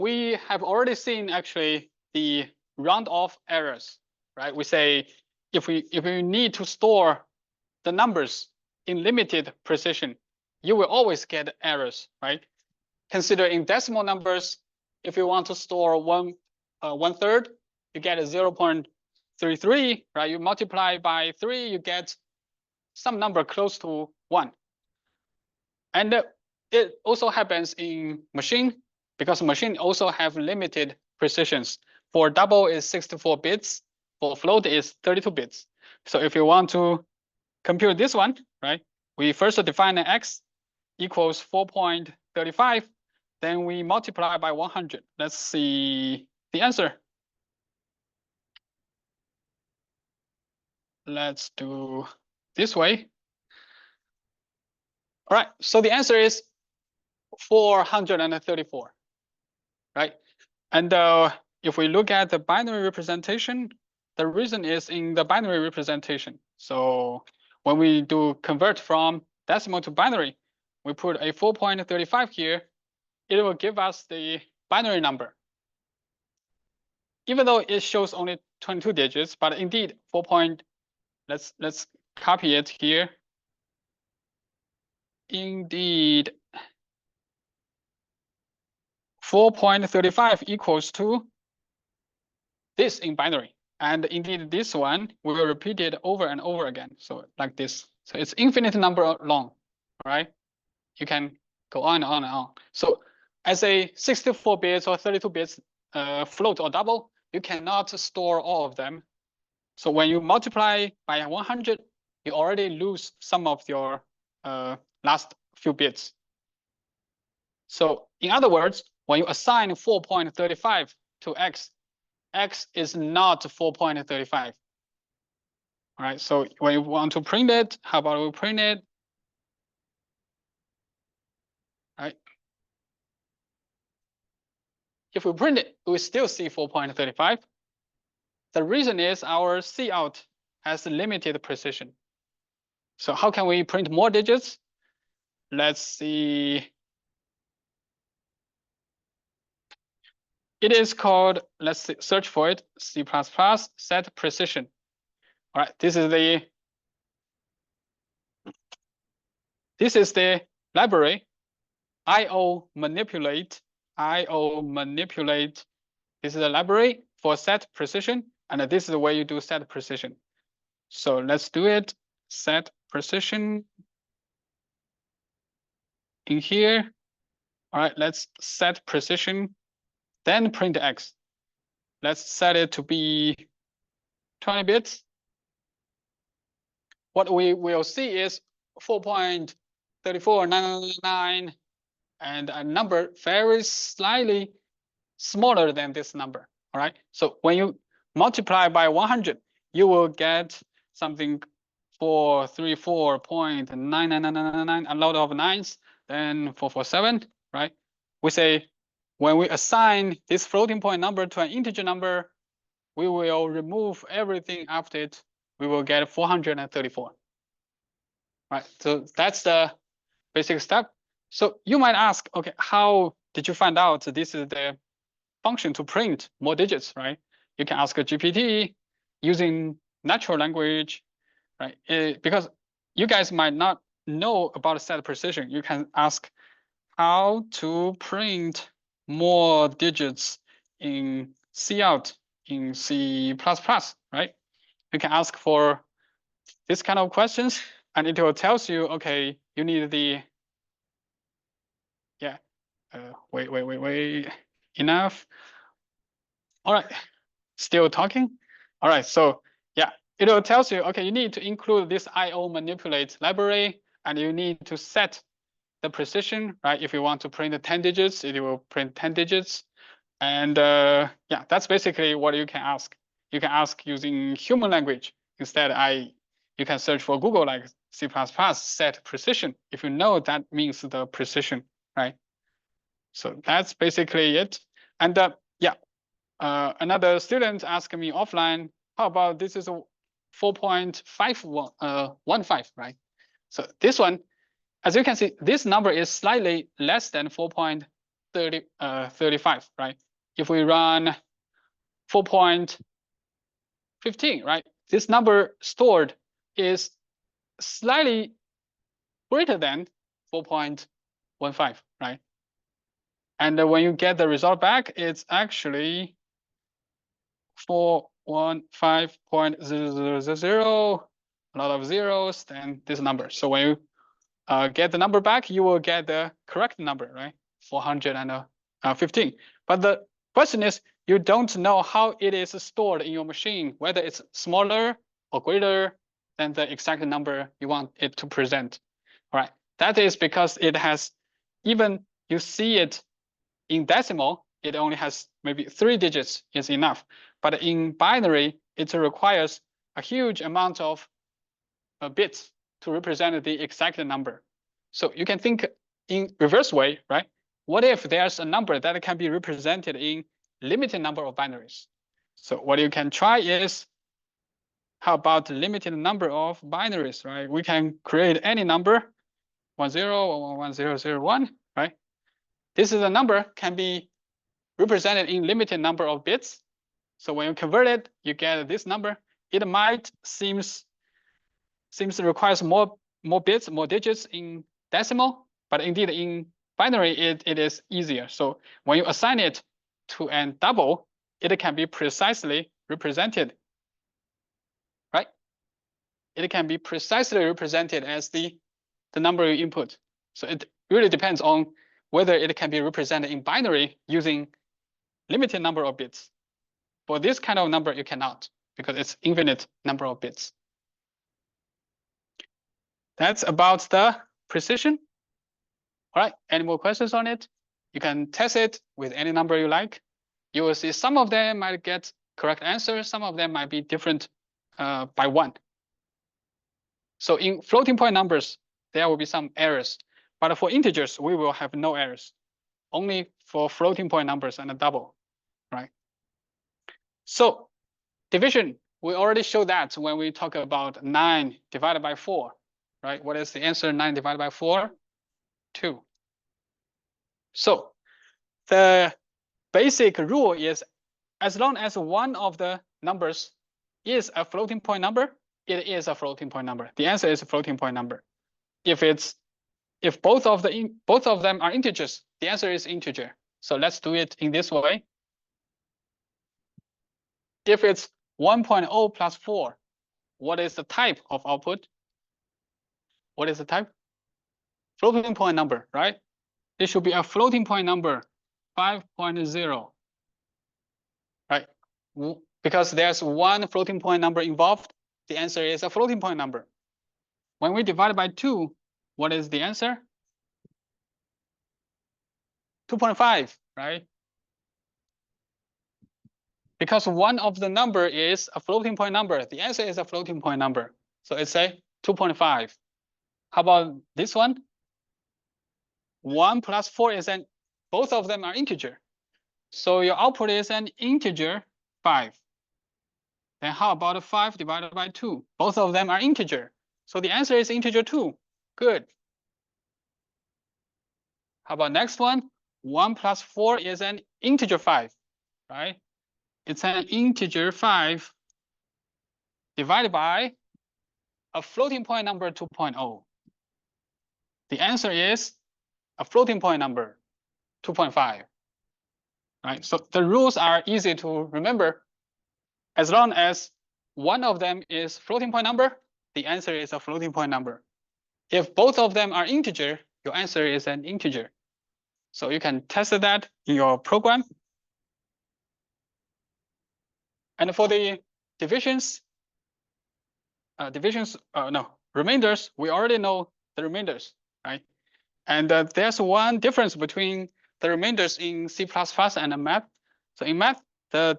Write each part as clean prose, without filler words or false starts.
we have already seen actually the round off errors, right? We say if we need to store the numbers in limited precision, you will always get errors, right? Consider in decimal numbers, if you want to store 1/3, you get a 0.33, right? You multiply by 3, you get some number close to 1. And it also happens in machine, because machine also have limited precisions. For double is 64 bits, for float is 32 bits. So if you want to compute this one, right, we first define an x equals 4.35, then we multiply by 100. Let's see the answer. Let's do this way. All right, so the answer is 434, right? And if we look at the binary representation, the reason is in the binary representation. So when we do convert from decimal to binary, we put a 4.35 here, it will give us the binary number. Even though it shows only 22 digits, but indeed let's copy it here. Indeed, 4.35 equals to this in binary. And indeed, this one we will repeat it over and over again. So like this. So it's infinite number long, right? You can go on and on and on. So as a 64 bits or 32 bits float or double, you cannot store all of them. So when you multiply by 100, you already lose some of your last few bits. So in other words, when you assign 4.35 to x, x is not 4.35. All right, so when you want to print it, how about we print it? All right. If we print it, we still see 4.35. The reason is our cout has limited precision. So how can we print more digits? Let's see. It is called, let's search for it, C++ set precision. All right, this is the library, IO manipulate. This is the library for set precision, and this is the way you do set precision. So let's do it, set precision in here. All right, let's set precision, then print x. Let's set it to be 20 bits. What we will see is 4.34999 and a number very slightly smaller than this number. All right. So when you multiply by 100, you will get something 434.99999, a lot of nines, then 447, right? We say when we assign this floating point number to an integer number, we will remove everything after it. We will get 434. Right. So that's the basic step. So you might ask, okay, how did you find out this is the function to print more digits, right? You can ask a GPT using natural language, right? Because you guys might not know about set precision. You can ask how to print more digits in cout in C++, right? You can ask for this kind of questions, and it will tells you, okay, you need the, yeah, wait, enough. All right, still talking. All right, so yeah, it will tells you, okay, you need to include this IO manipulate library, and you need to set the precision, right? If you want to print 10 digits, it will print 10 digits. And yeah, that's basically what you can ask. You can ask using human language. Instead, you can search for Google like C++ set precision. If you know, that means the precision, right? So that's basically it. And yeah, another student asked me offline, how about this is a 4.515, right? So this one, as you can see, this number is slightly less than 4.35, 35, right? If we run 4.15, right? This number stored is slightly greater than 4.15, right? And when you get the result back, it's actually 415.000, a lot of zeros, then this number. So when you get the number back, you will get the correct number, right? 415. But the question is, you don't know how it is stored in your machine, whether it's smaller or greater than the exact number you want it to present. All right. That is because it has, even you see it in decimal, it only has maybe 3 digits is enough. But in binary, it requires a huge amount of bits to represent the exact number. So you can think in reverse way, right? What if there's a number that can be represented in limited number of binaries? So what you can try is, how about limited number of binaries, right? We can create any number, 10 or 1001, right? This is a number can be represented in limited number of bits. So when you convert it, you get this number. It might seems requires more bits, more digits in decimal, but indeed in binary, it is easier. So when you assign it to a double, it can be precisely represented, right? It can be precisely represented as the number you input. So it really depends on whether it can be represented in binary using limited number of bits. For this kind of number, you cannot, because it's infinite number of bits. That's about the precision. All right, any more questions on it? You can test it with any number you like. You will see some of them might get correct answers, some of them might be different by 1. So in floating point numbers, there will be some errors. But for integers, we will have no errors. Only for floating point numbers and a double, right? So division, we already showed that when we talk about 9 divided by 4, right? What is the answer? 9 divided by 4? 2. So the basic rule is, as long as one of the numbers is a floating point number, it is a floating point number. The answer is a floating point number. If both of them are integers, the answer is integer. So let's do it in this way. If it's 1.0 plus 4, what is the type of output? What is the type? Floating point number, right? It should be a floating point number, 5.0, right? Because there's one floating point number involved, the answer is a floating point number. When we divide by 2, what is the answer? 2.5, right? Because one of the number is a floating point number, the answer is a floating point number. So it's a 2.5. How about this one? 1 plus 4 is both of them are integer. So your output is an integer 5. Then how about 5 divided by 2? Both of them are integer. So the answer is integer 2. Good. How about next one? 1 plus 4 is an integer 5, right? It's an integer 5 divided by a floating point number 2.0. The answer is a floating point number 2.5. Right? So the rules are easy to remember. As long as one of them is floating point number, the answer is a floating point number. If both of them are integer, your answer is an integer. So you can test that in your program. And for the remainders, we already know the remainders, right? And there's one difference between the remainders in C++ and math. So in math, the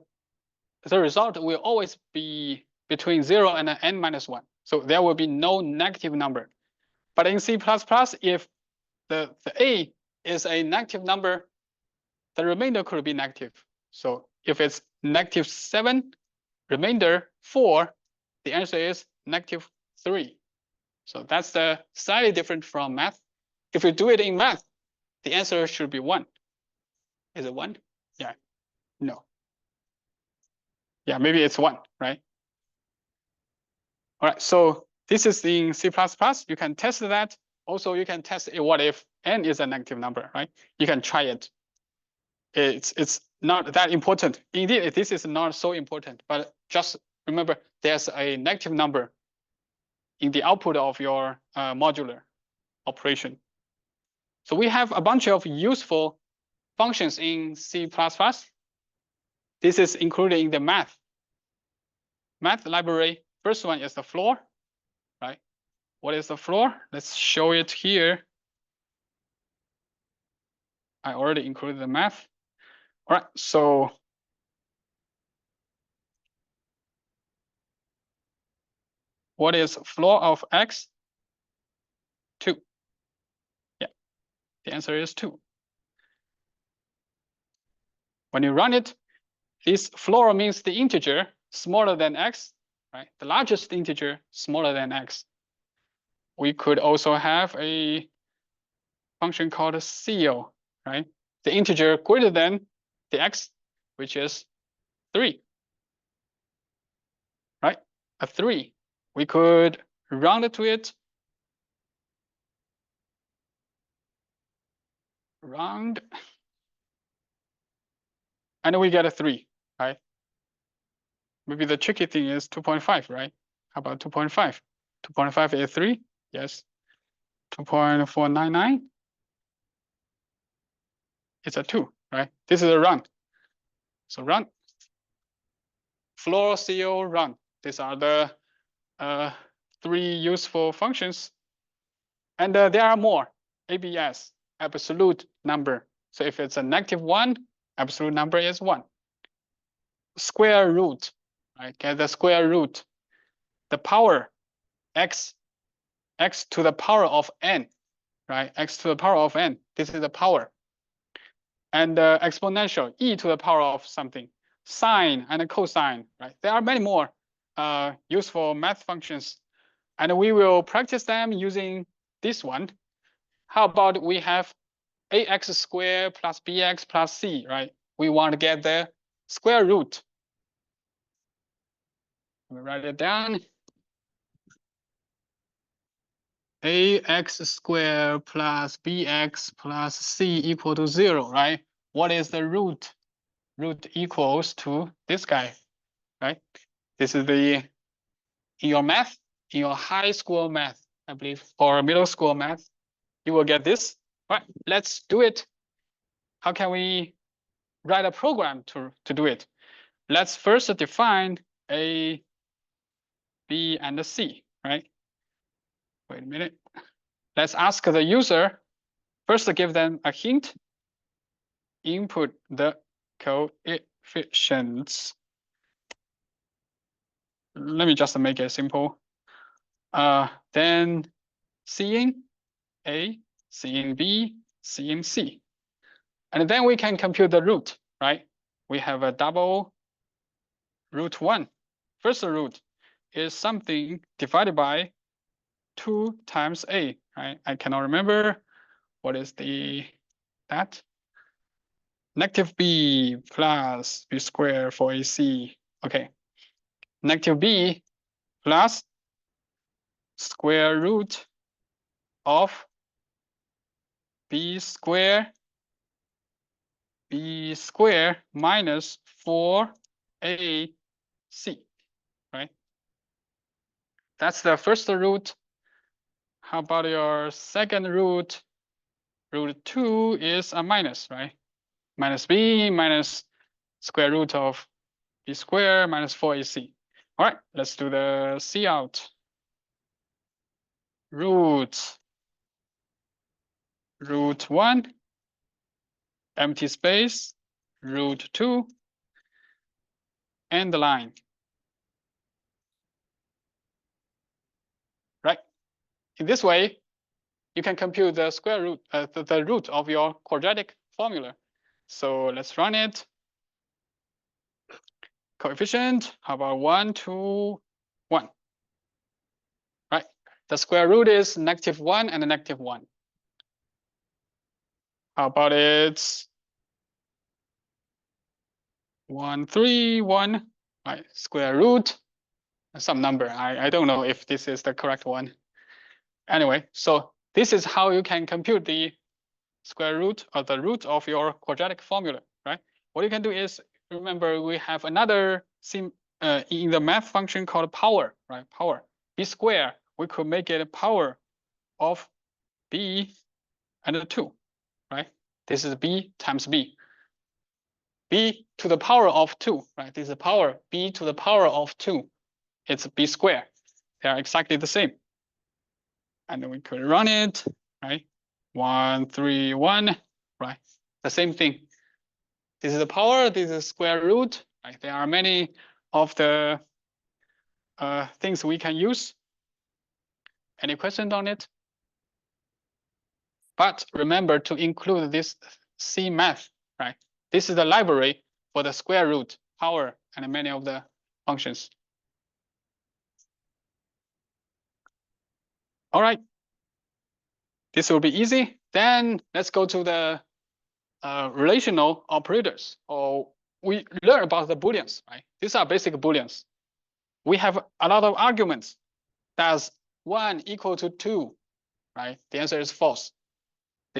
result will always be between 0 and n minus 1. So there will be no negative number. But in C++, if the a is a negative number, the remainder could be negative. So if it's -7, remainder 4, the answer is -3. So that's the slightly different from math. If you do it in math, the answer should be 1. Is it 1? Yeah. No. Yeah, maybe it's 1, right? All right, so this is in C++. You can test that. Also, you can test what if n is a negative number, right? You can try it. It's not that important. Indeed, this is not so important, but just remember there's a negative number in the output of your modular operation. So we have a bunch of useful functions in C++. This is included in the math library. First one is the floor, right? What is the floor? Let's show it here. I already included the math. All right, so what is floor of x? 2. Yeah, the answer is 2. When you run it, this floor means the integer smaller than x, right? The largest integer smaller than x. We could also have a function called CEO, right? The integer greater than the x, which is 3, right? A 3. We could round to it. Round. And we get a 3, right? Maybe the tricky thing is 2.5, right? How about 2.5? 2.5 is 3? Yes. 2.499? It's a 2, right? This is a round. So round. Floor, CO, round. These are the 3 useful functions. And there are more. ABS, absolute number. So if it's a -1, absolute number is 1. Square root, right? Get the square root. The power, x to the power of n, right? X to the power of n. This is the power. And exponential, e to the power of something. Sine and cosine, right? There are many more useful math functions. And we will practice them using this one. How about we have ax squared plus bx plus c, right? We want to get the square root. Let me write it down. Ax squared plus bx plus c equal to 0, right? What is the root? Root equals to this guy, right? This is the, in your math, in your high school math, I believe, or middle school math, you will get this. All right, let's do it. How can we write a program to do it? Let's first define A, B, and C, right? Wait a minute. Let's ask the user, first give them a hint, input the coefficients. Let me just make it simple. Then Cin A, Cin B, Cin C. And then we can compute the root, right? We have a double root 1. First root is something divided by 2 times A, right? I cannot remember what is that. Negative B plus B squared for AC. Okay. Negative B plus square root of B squared minus 4AC, right? That's the first root. How about your second root? Root 2 is a minus, right? Minus B minus square root of B squared minus 4AC. All right, let's do the C out. Root 1, empty space, root 2, and the line. Right? In this way, you can compute the square root, the root of your quadratic formula. So let's run it. Coefficient, how about 1, 2, 1? Right? The square root is -1 and -1. How about its 131, right? Square root some number. I don't know if this is the correct one. Anyway, so this is how you can compute the square root or the root of your quadratic formula, right? What you can do is, remember we have another in the math function called power, right? Power, b square, we could make it a power of b and 2, right? This is b times b. b to the power of 2, right? This is power b to the power of 2. It's b square. They are exactly the same. And then we could run it, right? 131, right? The same thing. This is the power, this is square root, right? There are many of the things we can use. Any questions on it? But remember to include this C math, right? This is the library for the square root, power, and many of the functions. All right. This will be easy. Then let's go to the relational operators, or we learn about the booleans, right? These are basic booleans. We have a lot of arguments. Does 1 equal to 2, right? The answer is false.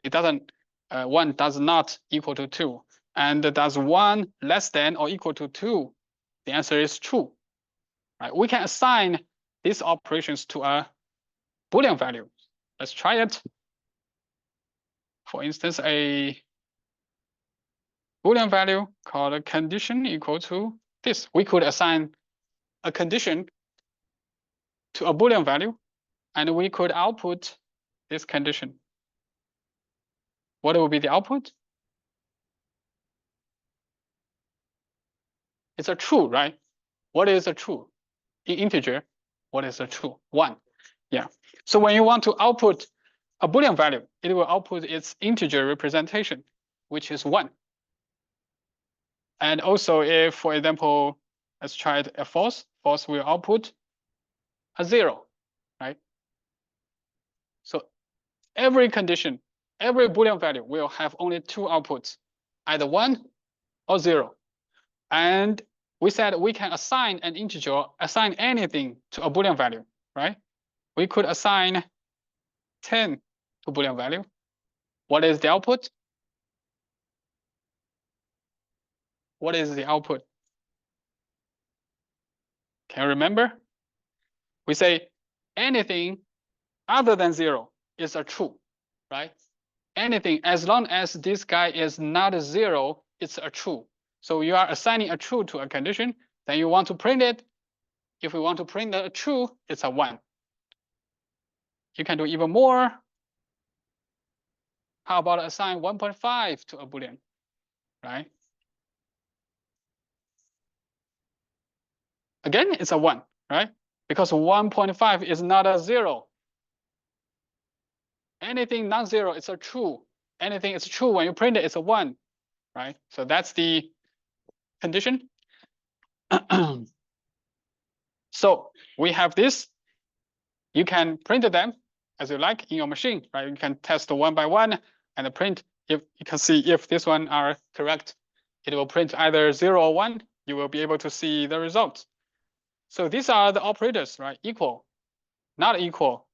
It doesn't, 1 does not equal to 2. And does 1 less than or equal to 2? The answer is true, right? We can assign these operations to a Boolean value. Let's try it. For instance, a Boolean value called a condition equal to this. We could assign a condition to a Boolean value, and we could output this condition. What will be the output? It's a true, right? What is a true? In integer, what is a true? 1. Yeah. So when you want to output a Boolean value, it will output its integer representation, which is 1. And also if, for example, let's try it a false, false will output a 0, right? So every condition, every Boolean value will have only 2 outputs, either 1 or 0. And we said we can assign an integer, assign anything to a Boolean value, right? We could assign 10 to Boolean value. What is the output? What is the output? Can you remember? We say anything other than 0 is a true, right? Anything, as long as this guy is not 0, it's a true. So you are assigning a true to a condition, then you want to print it. If we want to print a true, it's a 1. You can do even more. How about assign 1.5 to a Boolean, right? Again, it's a 1, right? Because 1.5 is not a 0. Anything non-zero, it's a true. Anything is true when you print it, it's a 1, right? So that's the condition. So we have this. You can print them as you like in your machine, right? You can test 1 by 1 and print. If you can see if this one are correct, it will print either 0 or 1. You will be able to see the results. So these are the operators, right? Equal, not equal.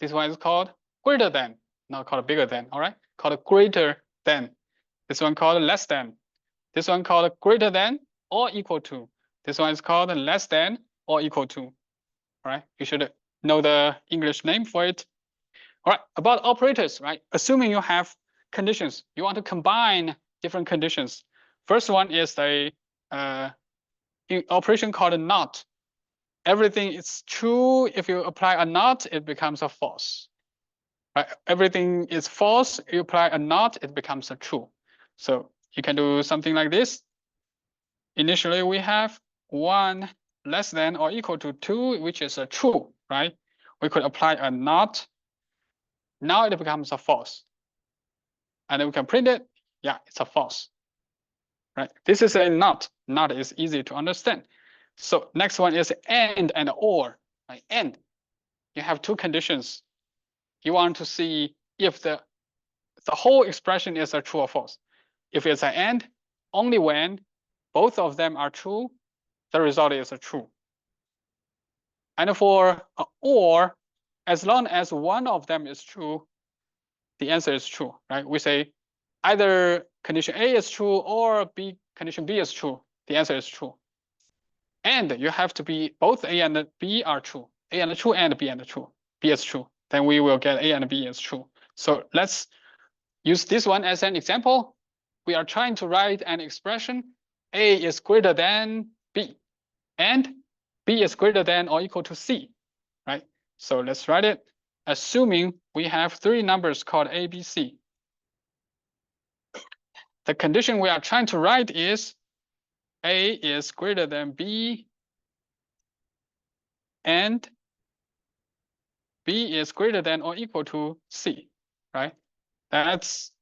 This one is called greater than, not called bigger than, all right? Called greater than. This one called less than. This one called greater than or equal to. This one is called less than or equal to, all right? You should know the English name for it. All right, about operators, right? Assuming you have conditions, you want to combine different conditions. First one is a operation called not. Everything is true. If you apply a not, it becomes a false. Right? Everything is false. You apply a not, it becomes a true. So you can do something like this. Initially, we have 1 less than or equal to 2, which is a true, right? We could apply a not. Now it becomes a false. And then we can print it. Yeah, it's a false. Right? This is a not. Not is easy to understand. So next one is and or. Right? And you have 2 conditions. You want to see if the whole expression is a true or false. If it's an and, only when both of them are true, the result is true. And for or, as long as one of them is true, the answer is true, right? We say either condition A is true or condition B is true. The answer is true. And you have to be both A and B are true. A and true and B and true. B is true. Then we will get A and B is true. So let's use this one as an example. We are trying to write an expression. A is greater than B and B is greater than or equal to C, right? So let's write it, assuming we have three numbers called A, B, C. The condition we are trying to write is A is greater than B and B is greater than or equal to C, right? Is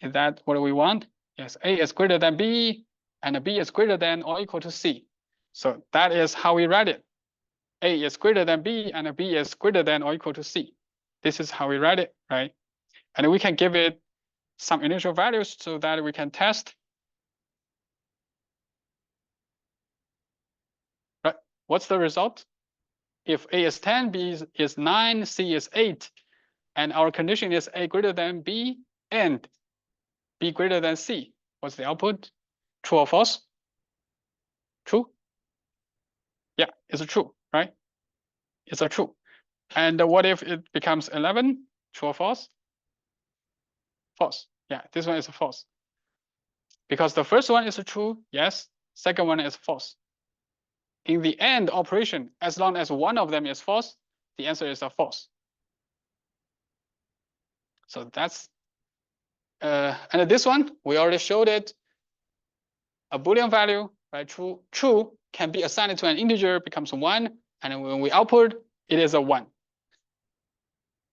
that what we want? Yes, A is greater than B and B is greater than or equal to C. So that is how we write it. A is greater than B and B is greater than or equal to C. This is how we write it, right? And we can give it some initial values so that we can test. Right? What's the result? If A is 10, B is 9, C is 8, and our condition is A greater than B and B greater than C. What's the output? True or false? True? Yeah, it's true, right? It's a true. And what if it becomes 11? True or false? False. Yeah, this one is false. Because the first one is true, yes. Second one is false. In the AND operation, as long as one of them is false, the answer is a false. So that's, and this one, we already showed it. A Boolean value, right? True can be assigned to an integer, becomes 1. And when we output, it is a 1.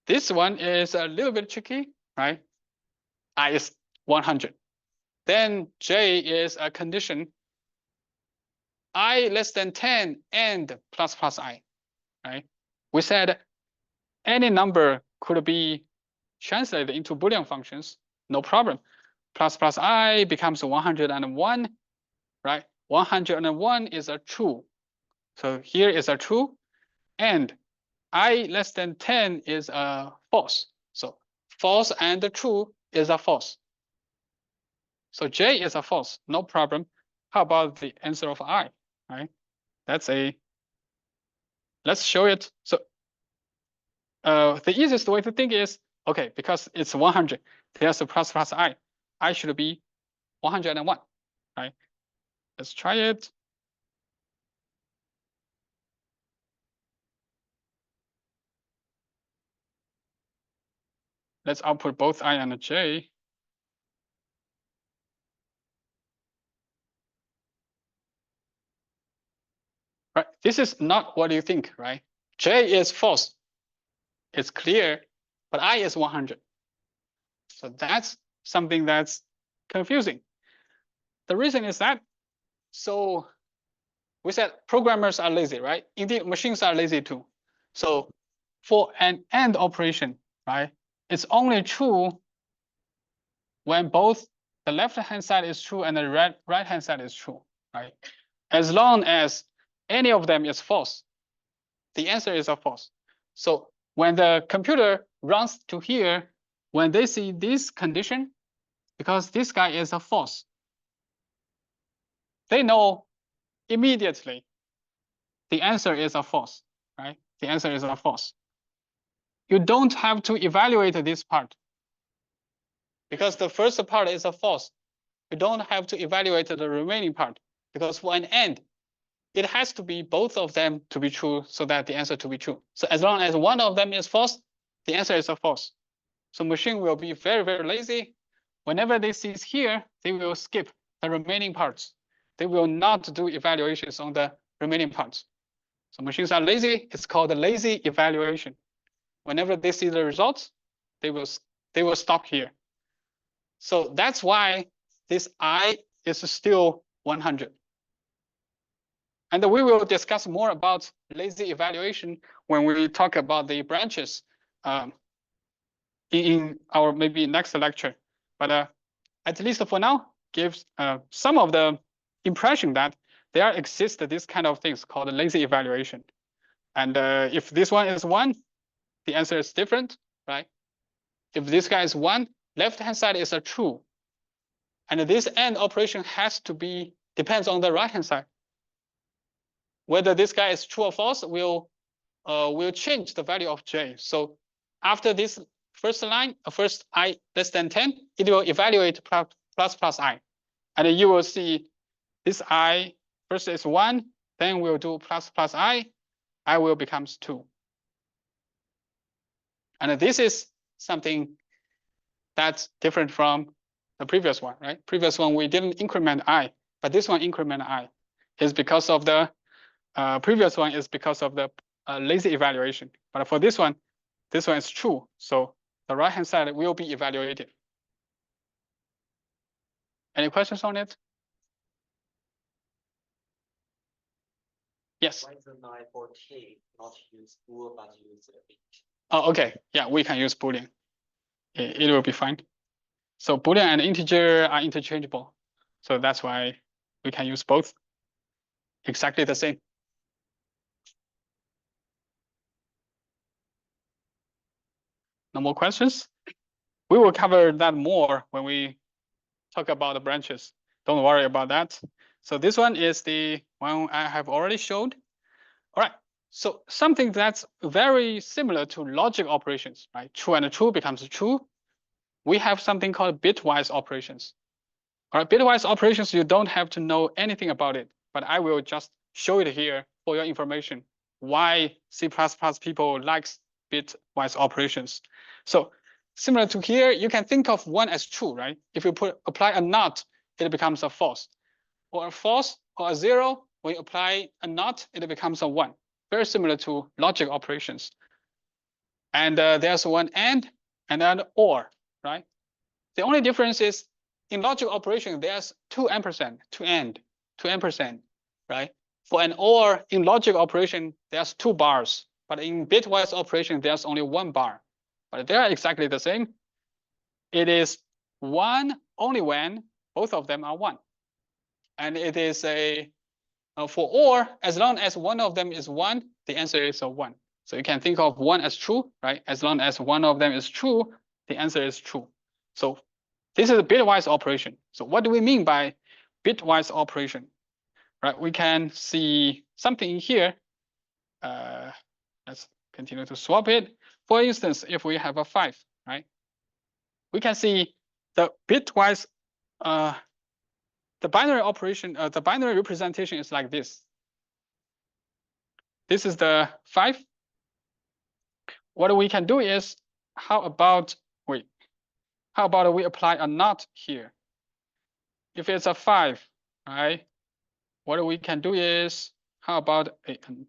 This one is a little bit tricky, right? I is 100. Then J is a condition. I less than 10 and plus plus I, right? We said any number could be translated into Boolean functions, no problem. Plus plus I becomes 101, right? 101 is a true. So here is a true, and I less than 10 is a false. So false and true is a false. So J is a false, no problem. How about the answer of I, right? That's let's show it. So the easiest way to think is, okay, because it's 100, there's a plus plus I should be 101, right? Let's try it. Let's output both I and J. Right, this is not what you think, right? J is false. It's clear, but I is 100. So that's something that's confusing. The reason is that, so we said programmers are lazy, right? Indeed, machines are lazy too. So for an AND operation, right, it's only true when both the left-hand side is true and the right-hand side is true, right? As long as any of them is false, the answer is a false. So when the computer runs to here, when they see this condition, because this guy is a false, they know immediately the answer is a false, right? The answer is a false. You don't have to evaluate this part because the first part is a false. You don't have to evaluate the remaining part because for an AND, it has to be both of them to be true so that the answer to be true. So as long as one of them is false, the answer is a false. So machine will be very, very lazy. Whenever they see here, they will skip the remaining parts. They will not do evaluations on the remaining parts. So machines are lazy. It's called a lazy evaluation. Whenever they see the results, they will stop here. So that's why this I is still 100. And we will discuss more about lazy evaluation when we talk about the branches in our maybe next lecture. But at least for now, gives some of the impression that there exists this kind of things called lazy evaluation. And if this one is 1, the answer is different, right? If this guy is 1, left-hand side is a true. And this AND operation has to be, depends on the right-hand side. Whether this guy is true or false will change the value of j. So after this first line, first I less than 10, it will evaluate plus I. And you will see this I first is 1, then we'll do plus I will becomes 2. And this is something that's different from the previous one, right? Previous one, we didn't increment I, but this one increment I is because of the previous one is because of the lazy evaluation. But for this one is true. So the right-hand side will be evaluated. Any questions on it? Yes. Why is the 940 not use bool but use int? Oh, okay. Yeah, we can use Boolean. It will be fine. So Boolean and integer are interchangeable. So that's why we can use both. Exactly the same. No more questions? We will cover that more when we talk about the branches. Don't worry about that. So this one is the one I have already showed. All right. So something that's very similar to logic operations, right? True and true becomes true. We have something called bitwise operations. All right, bitwise operations, you don't have to know anything about it, but I will just show it here for your information. Why C++ people likes bitwise operations. So similar to here, you can think of 1 as true, right? If you apply a not, it becomes a false. Or a false or a 0, when you apply a not, it becomes a 1. Very similar to logic operations. And there's one and then or, right? The only difference is in logic operation, there's 2 ampersand, 2 and, 2 ampersand, right? For an or in logic operation, there's 2 bars, but in bitwise operation, there's only 1 bar. But they are exactly the same. It is 1 only when both of them are 1. And it is a, for or, as long as one of them is 1, the answer is a 1. So you can think of 1 as true, right? As long as one of them is true, the answer is true. So this is a bitwise operation. So what do we mean by bitwise operation? Right, we can see something here. Let's continue to swap it. For instance, if we have a 5, right? We can see the bitwise, the binary operation, the binary representation is like this. This is the 5. What we can do is, how about we apply a not here? If it's a 5, right? What we can do is, how about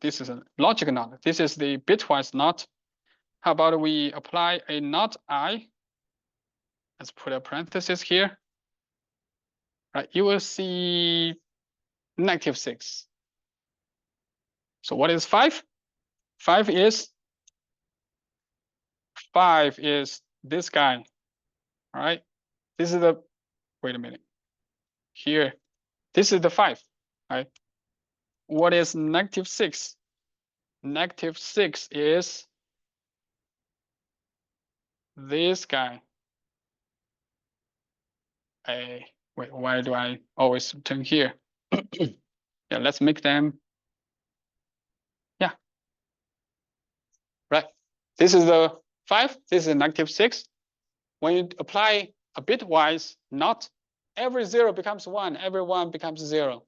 this is a logic not. This is the bitwise not. How about we apply a not I? Let's put a parenthesis here. Right, you will see -6. So what is 5? 5 is this guy. All right, this is the, wait a minute. Here, this is the 5. Right. What is -6? -6 is this guy. Wait, why do I always turn here? Yeah, let's make them. Yeah. Right. This is the 5. This is -6. When you apply a bitwise not, every 0 becomes 1, every 1 becomes 0.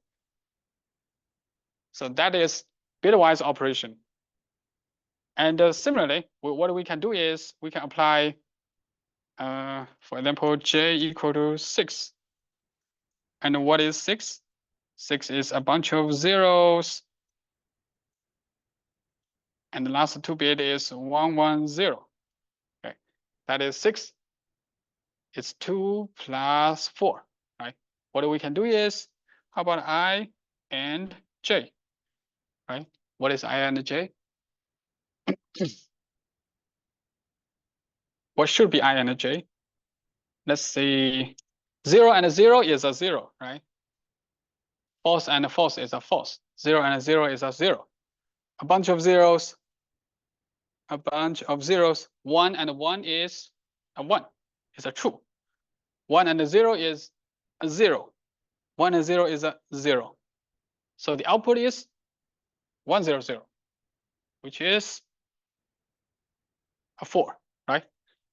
So that is bitwise operation. And similarly, what we can do is we can apply, for example, j equal to 6. And what is 6? 6 is a bunch of zeros. And the last 2 bit is 110. Okay, that is 6. It's 2 plus 4, right? What we can do is, how about I and j, right? What is I and j? What should be I and j? Let's see, 0 and 0 is a 0, right? false and false is a false. 0 and 0 is a 0. A bunch of zeros. 1 and 1 is a 1. It's a true. 1 and 0 is a 0. 1 and 0 is a 0. So the output is 100, which is a 4, right?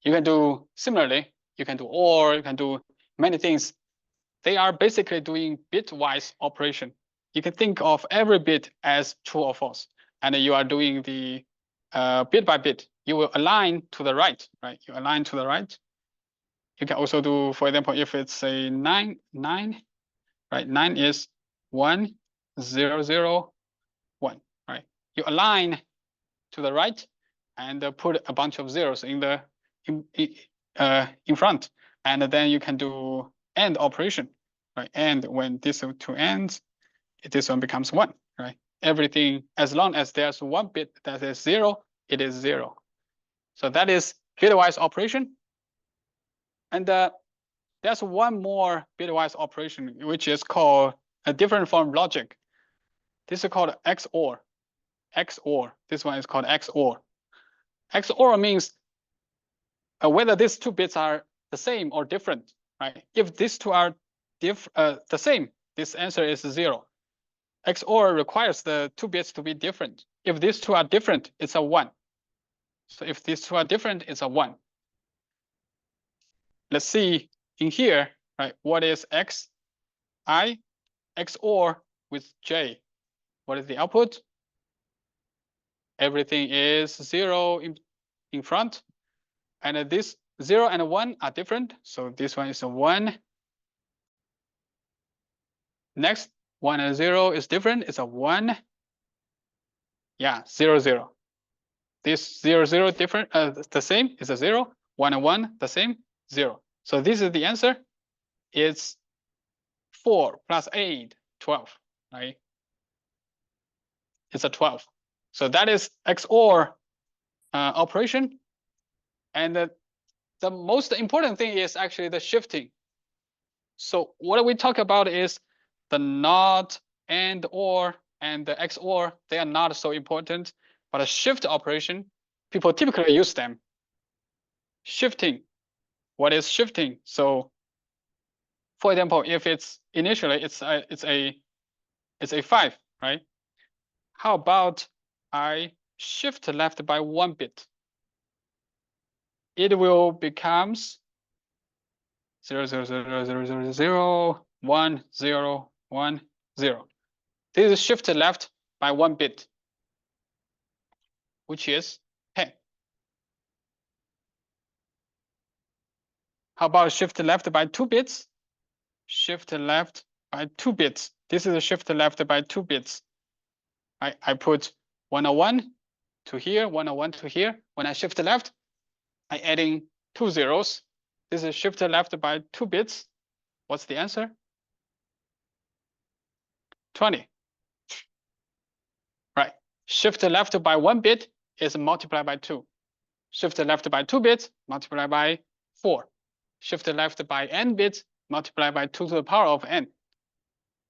You can do similarly, you can do OR, you can do many things. They are basically doing bitwise operation. You can think of every bit as true or false, and you are doing the bit by bit. You will align to the right, right? You align to the right. You can also do, for example, if it's a 9, right? 9 is 1, 0, 0, 1, right? You align to the right and put a bunch of zeros in the in front, and then you can do AND operation, right? And when this two ends, this one becomes 1, right? Everything, as long as there's one bit that is 0, it is 0. So that is bitwise operation. And there's one more bitwise operation, which is called a different from logic. This is called XOR. XOR. This one is called XOR. XOR means whether these two bits are the same or different, right? If these two are the same, this answer is 0. XOR requires the two bits to be different. If these two are different, it's a 1. So if these two are different, it's a 1. Let's see in here, right? What is Xi XOR with J? What is the output? Everything is 0 in front. And this 0 and 1 are different. So this one is a 1. Next, 1 and 0 is different. It's a 1. Yeah, 0, 0. This 0, 0 different, the same is a 0. 1 and 1, the same, 0. So this is the answer. It's 4 plus 8, 12, right? It's a 12. So that is XOR operation. And the most important thing is actually the shifting. So what we talk about is the NOT, AND, OR, and the XOR. They are not so important, but a shift operation, people typically use them. Shifting. What is shifting? So, for example, if it's initially it's a 5, right? How about I shift left by 1 bit? It will becomes 0, 0, 0, 0, 0, 0, 1, 0, 1, 0. This is shifted left by 1 bit, which is 10. How about shift left by 2 bits? Shift left by 2 bits. This is a shift left by 2 bits. I put 101 to here, 101 to here. When I shift left, I adding 2 zeros. This is shift left by 2 bits. What's the answer? 20. Right. Shift left by 1 bit is multiplied by 2. Shift left by 2 bits, multiplied by 4. Shift left by n bits, multiplied by 2 to the power of n.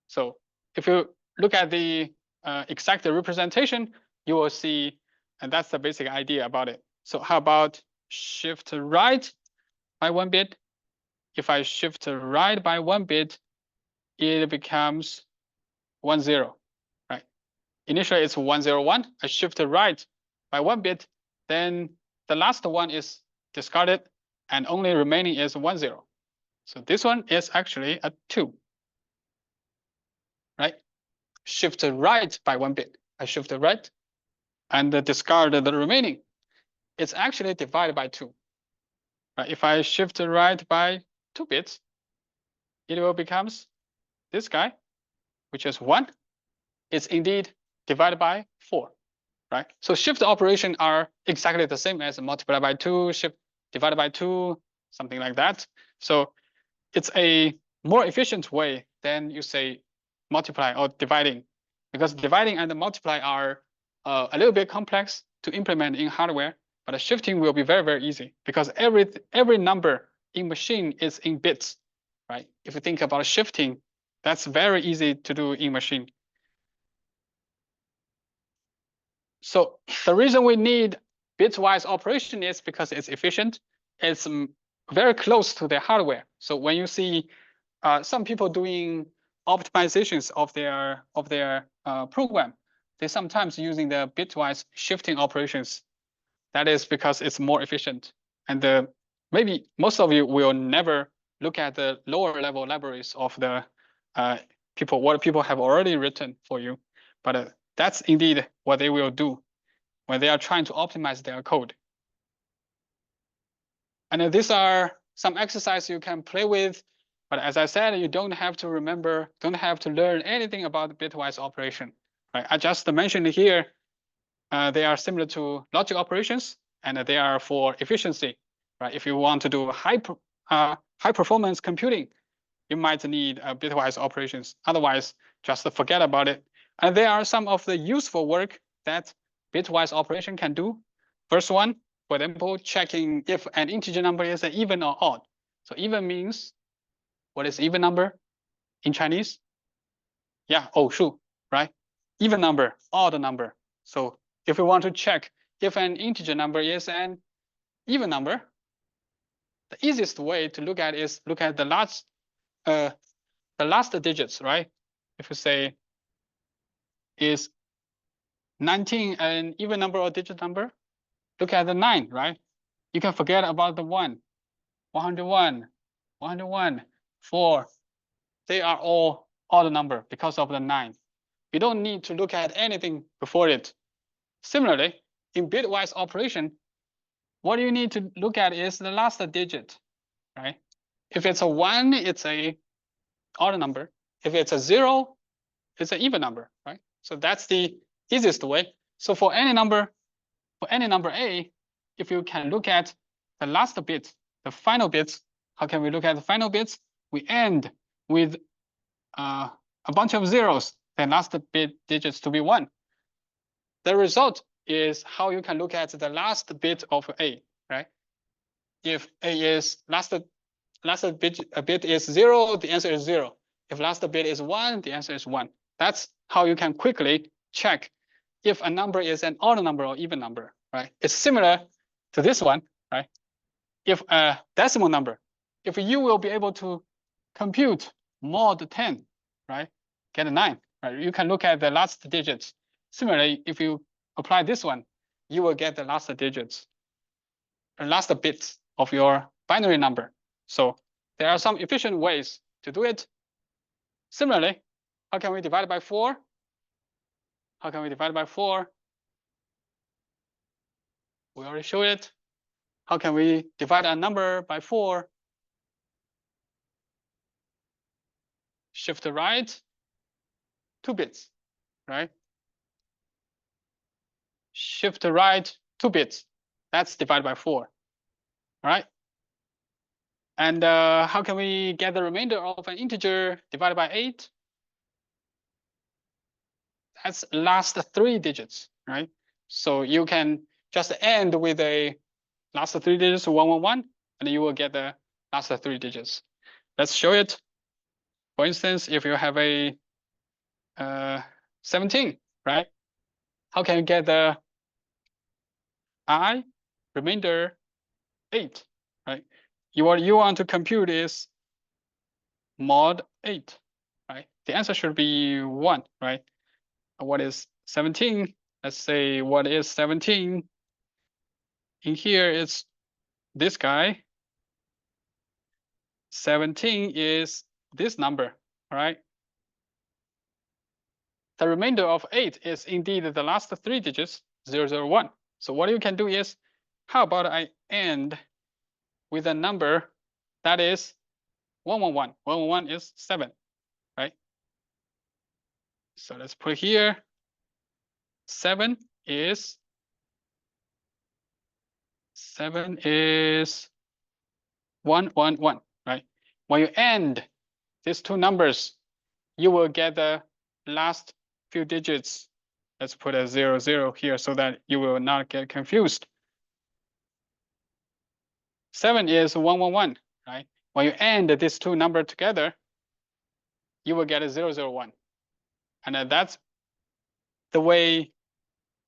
So if you look at the exact representation, you will see, and that's the basic idea about it. So how about shift right by 1 bit? If I shift right by 1 bit, it becomes 1, 0, right? Initially it's 101. I shift right by 1 bit, then the last one is discarded and only remaining is 1, 0. So this one is actually a 2, right? Shift right by 1 bit. I shift right and discard the remaining. It's actually divided by 2. Right? If I shift right by 2 bits, it will becomes this guy, which is 1. It's indeed divided by 4, right? So shift operations are exactly the same as multiply by 2, shift divided by 2, something like that. So it's a more efficient way than you say multiply or dividing, because dividing and multiply are a little bit complex to implement in hardware, but shifting will be very, very easy because every number in machine is in bits, right? If you think about shifting, That's very easy to do in machine. So the reason we need bitwise operation is because it's efficient. It's very close to the hardware. So when you see some people doing optimizations of their program, they sometimes using the bitwise shifting operations. That is because it's more efficient. And maybe most of you will never look at the lower level libraries of the what people have already written for you, but that's indeed what they will do when they are trying to optimize their code. And these are some exercises you can play with. But as I said, you don't have to remember, don't have to learn anything about bitwise operation. Right? I just mentioned here, they are similar to logic operations, and they are for efficiency. Right? If you want to do high performance computing, you might need bitwise operations. Otherwise, just forget about it. And there are some of the useful work that bitwise operation can do. First one, for example, checking if an integer number is an even or odd. So even means, what is even number in Chinese? Yeah, oh, shu, right? Even number, odd number. So if we want to check if an integer number is an even number, the easiest way to look at is look at the last digits, right? If you say, is 19 an even number or digit number? Look at the 9, right? You can forget about the 1, 101, 101, 4. They are all odd number because of the 9. You don't need to look at anything before it. Similarly, in bitwise operation, what you need to look at is the last digit, right? If it's a 1, it's a odd number. If it's a 0, it's an even number, right? So that's the easiest way. So for any number A, if you can look at the last bit, the final bits, how can we look at the final bits? We end with a bunch of zeros, the last bit digits to be 1. The result is how you can look at the last bit of A, right? If A is last bit is 0, the answer is 0. If last bit is 1, the answer is 1. That's how you can quickly check if a number is an odd number or even number, right? It's similar to this one, right? If a decimal number, if you will be able to compute mod 10, right? Get a 9, right? You can look at the last digits. Similarly, if you apply this one, you will get the last digits, the last bits of your binary number. So there are some efficient ways to do it. Similarly, how can we divide by 4? How can we divide by 4? We already showed it. How can we divide a number by 4? Shift right 2 bits, right? Shift right 2 bits. That's divided by 4, all right? And how can we get the remainder of an integer divided by 8? That's last 3 digits, right? So you can just end with a last 3 digits, 111, and you will get the last 3 digits. Let's show it. For instance, if you have a 17, right? How can you get the I remainder 8, right? What you want to compute is mod 8, right? The answer should be 1, right? What is 17? Let's say what is 17? In here, it's this guy. 17 is this number, all right? The remainder of 8 is indeed the last 3 digits, 001. So what you can do is, how about I end with a number that is 111. 111 is 7, right? So let's put here, 7 is 111, right? When you end these 2 numbers, you will get the last few digits. Let's put a 00 here so that you will not get confused. 7 is 111, right? When you end these 2 numbers together, you will get a 001. And that's the way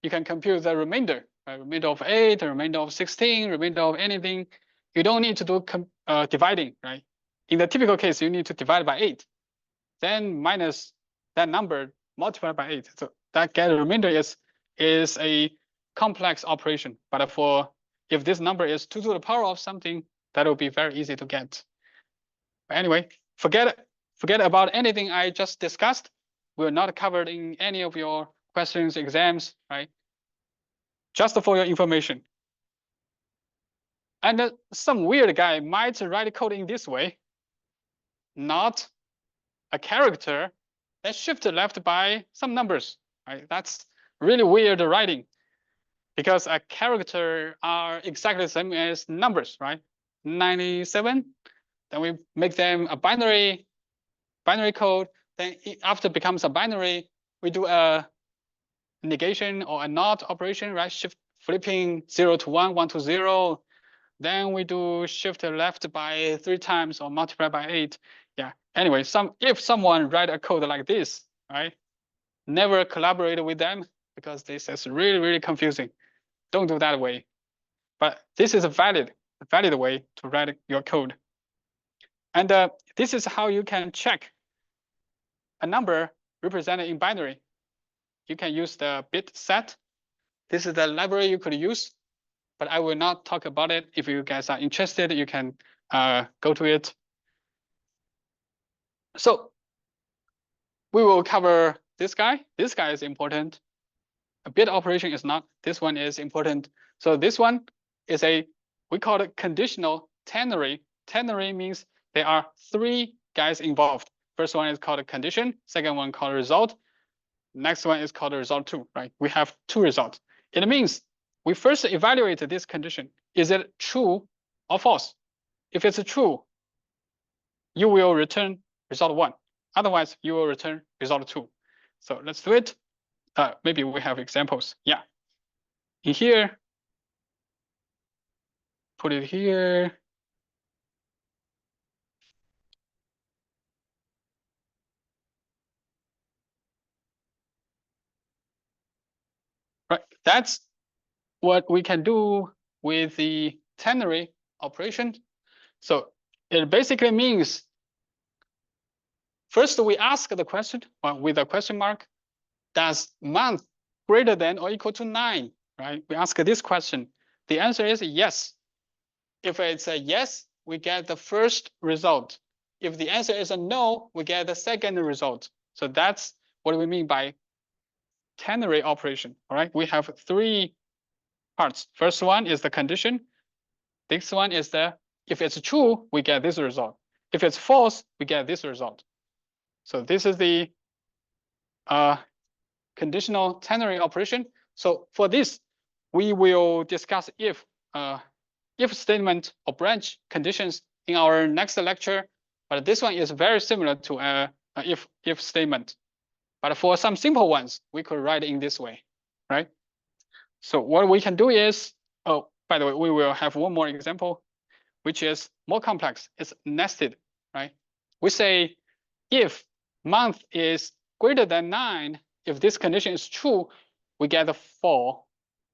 you can compute the remainder, right? Remainder of 8, remainder of 16, remainder of anything. You don't need to do dividing, right? In the typical case, you need to divide by 8, then minus that number multiplied by 8. So that get remainder is a complex operation. But if this number is 2 to the power of something, that will be very easy to get. But anyway, forget about anything I just discussed. We're not covered in any of your questions, exams, right? Just for your information. And some weird guy might write code in this way, not a character, then shift left by some numbers, right? That's really weird writing, because a character are exactly the same as numbers, right? 97, then we make them a binary code. Then after it becomes a binary, we do a negation or a not operation, right? Shift flipping 0 to 1, 1 to 0. Then we do shift left by 3 times or multiply by 8. Yeah. Anyway, if someone write a code like this, right? Never collaborate with them, because this is really, really confusing. Don't do that way. But this is a valid way to write your code. And this is how you can check a number represented in binary. You can use the bit set. This is the library you could use, but I will not talk about it. If you guys are interested, you can go to it. So we will cover this guy. This guy is important. A bit operation is not. This one is important. So this one is we call it conditional ternary. Ternary means there are 3 guys involved. First one is called a condition. Second one called result. Next one is called result 2, right? We have 2 results. It means we first evaluate this condition. Is it true or false? If it's true, you will return result 1. Otherwise, you will return result 2. So let's do it. Maybe we have examples. Yeah. In here, put it here. Right. That's what we can do with the ternary operation. So it basically means first we ask the question with a question mark. Does month greater than or equal to 9? Right? We ask this question. The answer is yes. If it's a yes, we get the first result. If the answer is a no, we get the second result. So that's what we mean by ternary operation. All right, we have 3 parts. First one is the condition. This one is if it's true, we get this result. If it's false, we get this result. So this is the conditional ternary operation. So for this, we will discuss if statement or branch conditions in our next lecture. But this one is very similar to a if statement. But for some simple ones, we could write in this way, right? So what we can do is, oh, by the way, we will have one more example, which is more complex. It's nested, right? We say if month is greater than 9, if this condition is true, we get a 4,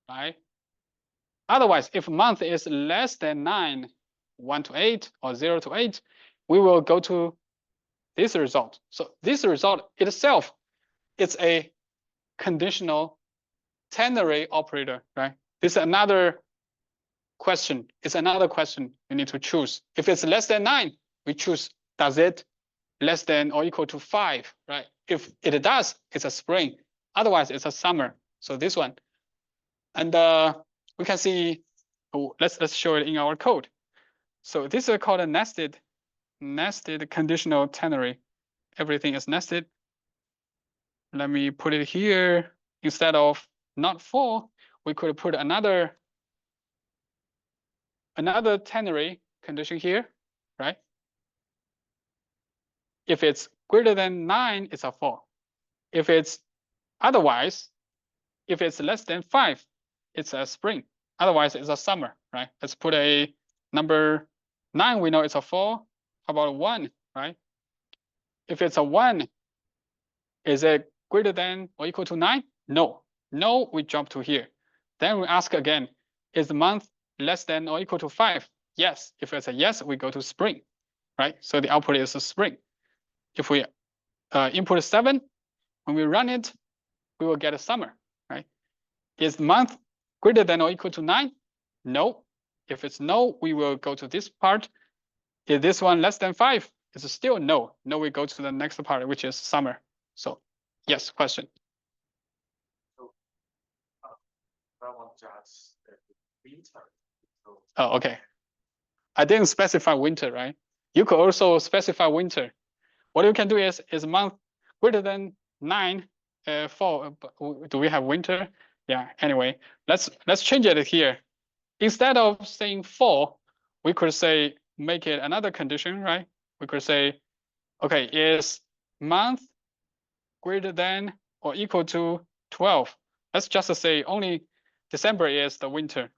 right? Otherwise, if month is less than 9, 1 to 8 or 0 to 8, we will go to this result. So this result itself, it's a conditional ternary operator, right? This is another question. It's another question you need to choose. If it's less than 9, we choose does it less than or equal to 5, right? If it does, it's a spring. Otherwise, it's a summer. So this one. And we can see, let's show it in our code. So this is called a nested conditional ternary. Everything is nested. Let me put it here. Instead of not 4, we could put another ternary condition here, right? If it's greater than 9, it's a 4. If it's otherwise, if it's less than 5, it's a spring. Otherwise, it's a summer, right? Let's put a number 9. We know it's a 4. How about 1, right? If it's a 1, is it greater than or equal to 9? No. No, we jump to here. Then we ask again, is the month less than or equal to 5? Yes. If it's a yes, we go to spring, right? So the output is a spring. If we input 7, when we run it, we will get a summer, right? Is the month greater than or equal to 9? No. If it's no, we will go to this part. Is this one less than 5? It's still no. No, we go to the next part, which is summer. So yes, question. I want to ask winter. So Oh, okay. I didn't specify winter, right? You could also specify winter. What you can do is month greater than 9 fall. Do we have winter? Yeah. Anyway, let's change it here. Instead of saying fall, we could say make it another condition, right? We could say, okay, is month greater than or equal to 12? Let's just say only December is the winter.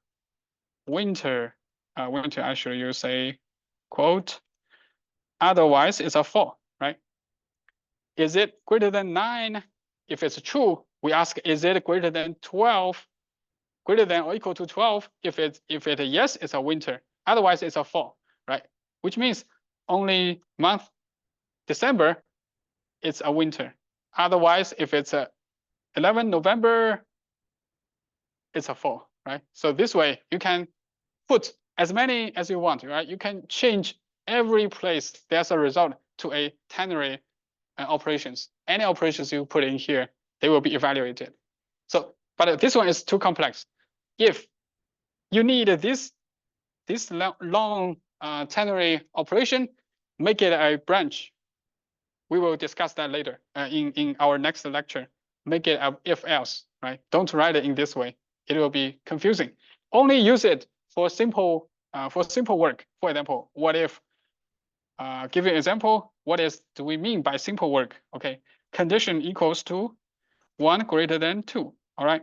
Winter, I should use a quote. Otherwise, it's a fall, right? Is it greater than 9? If it's true, we ask, is it greater than 12? Greater than or equal to 12? If it's yes, it's a winter. Otherwise, it's a fall, right? Which means only month December, it's a winter. Otherwise, if it's a 11 November, it's a fall, right? So this way, you can put as many as you want, right? You can change every place there's a result to a ternary operations. Any operations you put in here, they will be evaluated. So, but this one is too complex. If you need this long ternary operation, make it a branch. We will discuss that later in our next lecture. Make it a if-else, right? Don't write it in this way. It will be confusing. Only use it for simple work. For example, what if? Give you an example. What do we mean by simple work? Okay, condition equals to 1 greater than 2. All right,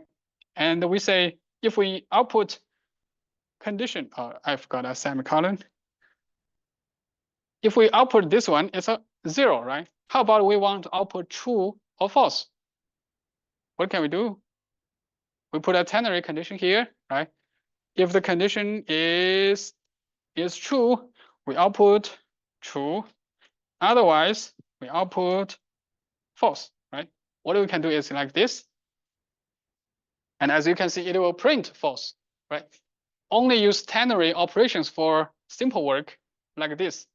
and we say if we output condition, I forgot a semicolon. If we output this one, it's a 0, right? How about we want to output true or false? What can we do? We put a ternary condition here, right? If the condition is true, we output true. Otherwise, we output false, right? What we can do is like this. And as you can see, it will print false, right? Only use ternary operations for simple work like this.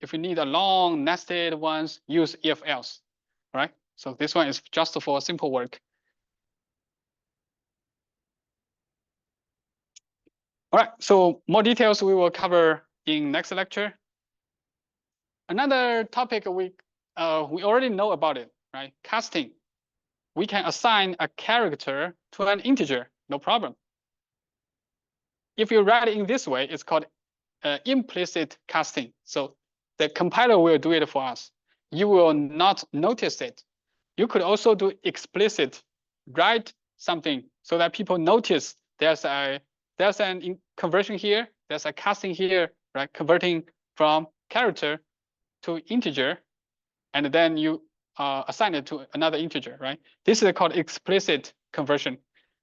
If you need a long nested ones, use if else, right? So this one is just for simple work. All right, so more details we will cover in next lecture. Another topic we already know about it, right? Casting. We can assign a character to an integer, no problem. If you write it in this way, it's called implicit casting. So the compiler will do it for us. You will not notice it. You could also do explicit, write something so that people notice there's an conversion here, there's a casting here, right? Converting from character to integer, and then you assign it to another integer, right? This is called explicit conversion.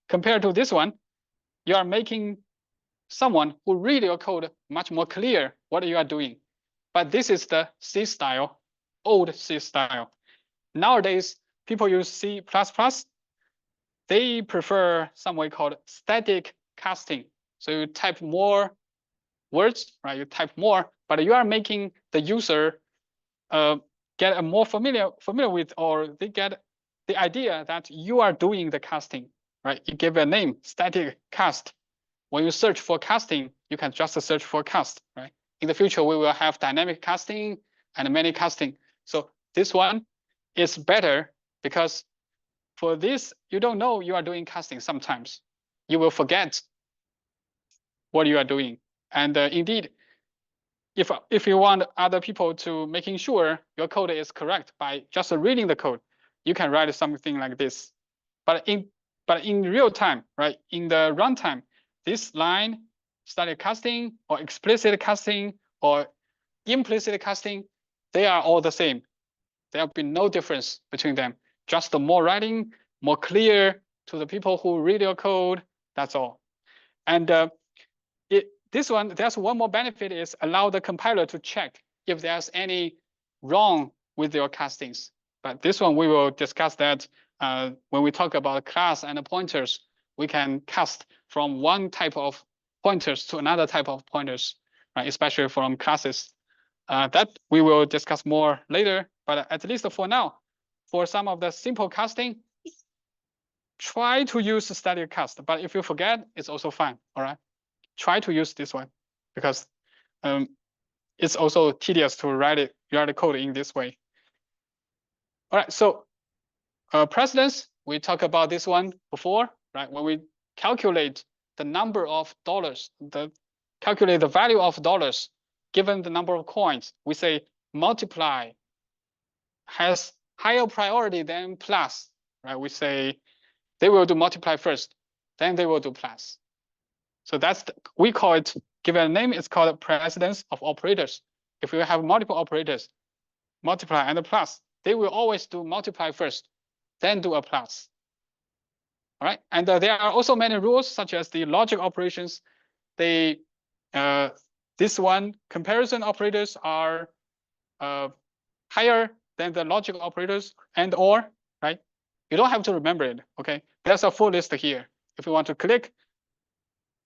Compared to this one, you are making someone who read your code much more clear what you are doing. But this is the C style, old C style. Nowadays, people use C++. They prefer some way called static casting. So you type more words, right? You type more, but you are making the user get a more familiar with, or they get the idea that you are doing the casting, right? You give a name, static cast. When you search for casting, you can just search for cast, right? In the future, we will have dynamic casting and many casting. So this one is better because for this, you don't know you are doing casting sometimes. You will forget what you are doing. And indeed, if you want other people to making sure your code is correct by just reading the code, you can write something like this. But in real time, right, in the runtime, this line, static casting or explicit casting or implicit casting, they are all the same. there'll be no difference between them. Just the more writing, more clear to the people who read your code. That's all. And there's one more benefit is allow the compiler to check if there's any wrong with your castings. But this one, we will discuss that when we talk about class and pointers. We can cast from one type of pointers to another type of pointers, right? Especially from classes. That we will discuss more later, but at least for now, for some of the simple casting, try to use static cast. But if you forget, it's also fine, all right? Try to use this one because it's also tedious to write the code in this way. All right, so precedence, we talked about this one before, right? When we calculate the number of dollars, calculate the value of dollars given the number of coins, we say multiply has higher priority than plus, right? We say they will do multiply first, then they will do plus. So we call it, given a name, it's called precedence of operators. If you have multiple operators, multiply and plus, they will always do multiply first, then do a plus. All right, and there are also many rules, such as the logic operations. This one, comparison operators are higher than the logic operators and or, right? You don't have to remember it, okay? There's a full list here. If you want to click,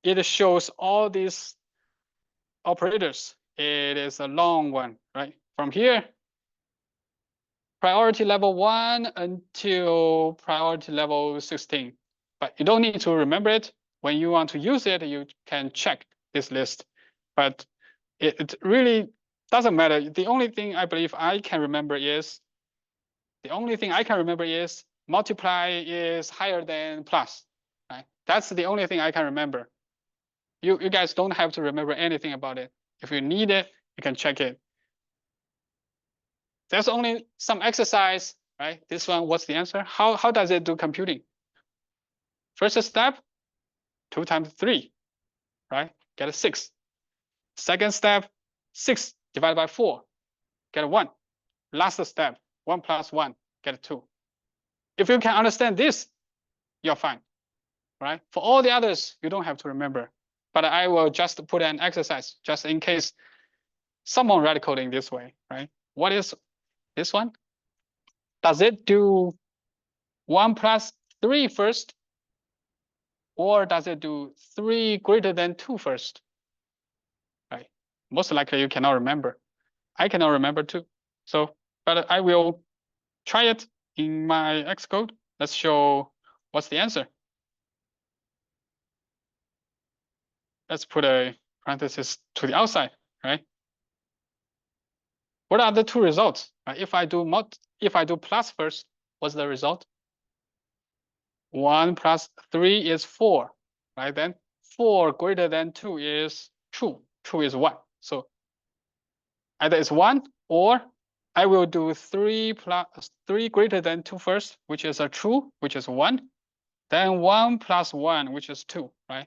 it shows all these operators. It is a long one, right? From here, priority level 1 until priority level 16. But you don't need to remember it. When you want to use it, you can check this list. But it really doesn't matter. The only thing I believe I can remember is, multiply is higher than plus, right? That's the only thing I can remember. You guys don't have to remember anything about it. If you need it, you can check it. There's only some exercise, right? This one, what's the answer? How does it do computing? First step, 2 times 3, right? Get a 6. Second step, 6 divided by 4, get a 1. Last step, 1 plus 1, get a 2. If you can understand this, you're fine, right? For all the others, you don't have to remember. But I will just put an exercise just in case someone write coding this way, right? What is this one? Does it do 1 plus 3 first? Or does it do 3 greater than 2 first? Right? Most likely you cannot remember. I cannot remember too. So, but I will try it in my Xcode. Let's show what's the answer. Let's put a parenthesis to the outside, right? What are the two results? If I do plus first, what's the result? 1 plus 3 is 4, right? Then 4 greater than 2 is true. True is 1. So either it's 1, or I will do 3 greater than 2 first, which is a true, which is 1. Then 1 plus 1, which is 2, right?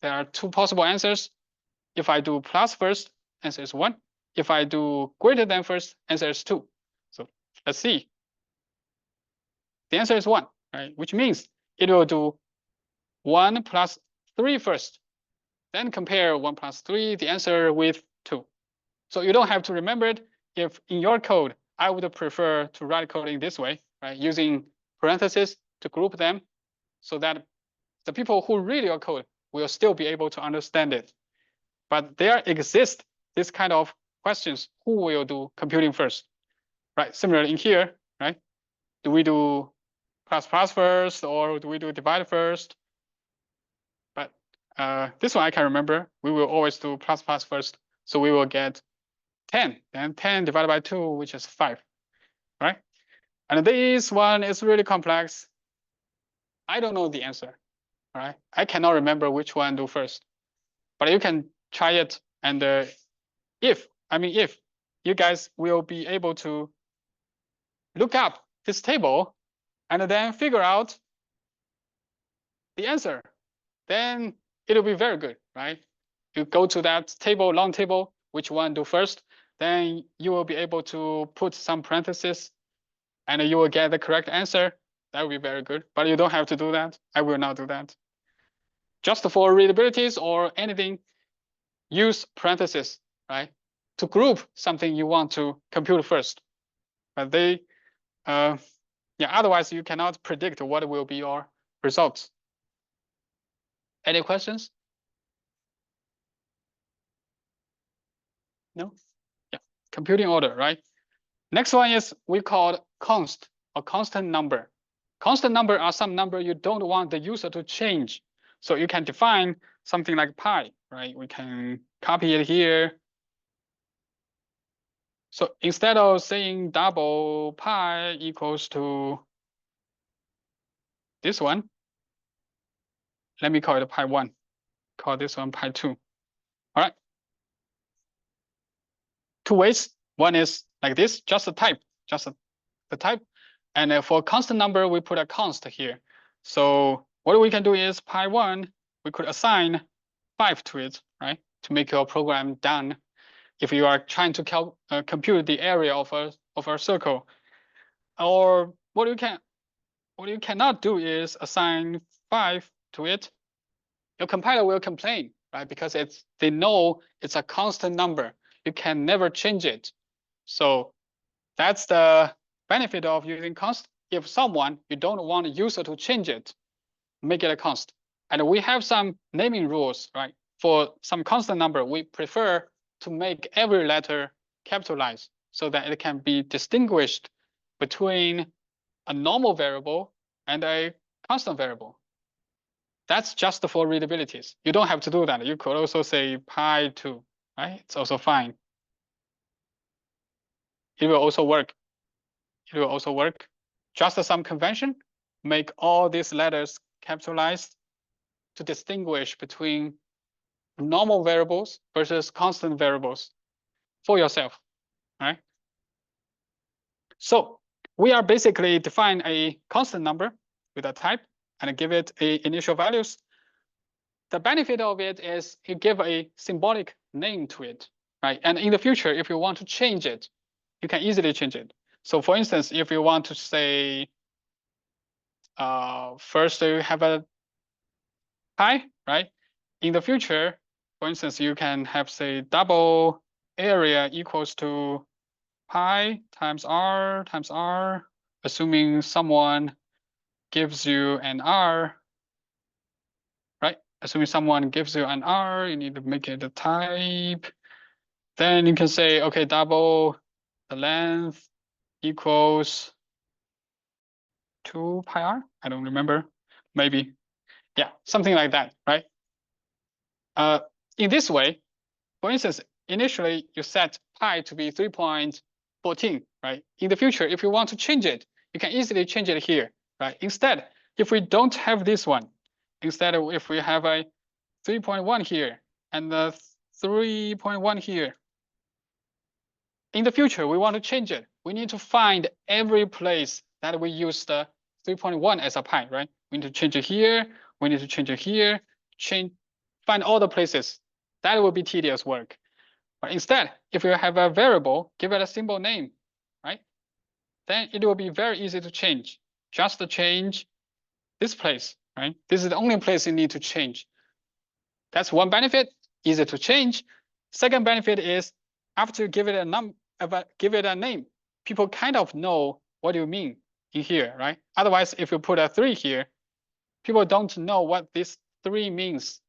There are 2 possible answers. If I do plus first, answer is 1. If I do greater than first, answer is 2. So let's see. The answer is 1, right? Which means it will do 1 plus 3 first. Then compare 1 plus 3, the answer with 2. So you don't have to remember it. If in your code, I would prefer to write coding this way, right? Using parentheses to group them so that the people who read your code will still be able to understand it. But there exist this kind of questions. Who will do computing first, right? Similarly in here, right? Do we do plus plus first, or do we do divide first? But this one I can remember. We will always do plus plus first. So we will get 10. Then 10 divided by 2, which is 5, right? And this one is really complex. I don't know the answer, right? I cannot remember which one do first. But you can try it. And if you guys will be able to look up this table and then figure out the answer, then it'll be very good, right? You go to that table, long table, which one do first, then you will be able to put some parentheses and you will get the correct answer. That would be very good, but you don't have to do that. I will not do that. Just for readabilities or anything, use parentheses, right? To group something you want to compute first. But yeah, otherwise you cannot predict what will be your results. Any questions? No? Yeah, computing order, right? Next one is we call const or constant number. Constant number are some number you don't want the user to change. So you can define something like pi, right? We can copy it here. So instead of saying double pi equals to this one, let me call it pi 1. Call this one pi 2. All right. Two ways. One is like this, just a type, the type. And for constant number, we put a const here. So what we can do is pi 1, we could assign 5 to it, right? To make your program done. If you are trying to compute the area of a circle, or what you cannot do is assign 5 to it. Your compiler will complain, right? Because they know it's a constant number. You can never change it. So that's the benefit of using const. If you don't want a user to change it, make it a const. And we have some naming rules, right? For some constant number, we prefer to make every letter capitalized so that it can be distinguished between a normal variable and a constant variable. That's just for readabilities. You don't have to do that. You could also say pi 2, right? It's also fine. It will also work. It will also work. Just some convention, make all these letters capitalized to distinguish between normal variables versus constant variables for yourself, right? So we are basically define a constant number with a type and give it a initial values. The benefit of it is you give a symbolic name to it, right? And in the future, if you want to change it, you can easily change it. So for instance, if you want to say, first you have a pi, right? In the future, for instance, you can have say double area equals to pi times r, assuming someone gives you an r, right? Assuming someone gives you an r, you need to make it a type. Then you can say, okay, double the length equals 2 pi r. I don't remember, maybe. Yeah, something like that, right? In this way, for instance, initially you set pi to be 3.14, right? In the future, if you want to change it, you can easily change it here, right? Instead, if we don't have this one, instead of if we have a 3.1 here and the 3.1 here, in the future, we want to change it. We need to find every place that we use the 3.1 as a pi, right? We need to change it here. We need to change it here. Find all the places. That will be tedious work. But instead, if you have a variable, give it a simple name, right? Then it will be very easy to change. Just to change this place, right? This is the only place you need to change. That's one benefit, easy to change. Second benefit is after you give it a name, people kind of know what you mean in here, right? Otherwise, if you put a 3 here, people don't know what this 3 means.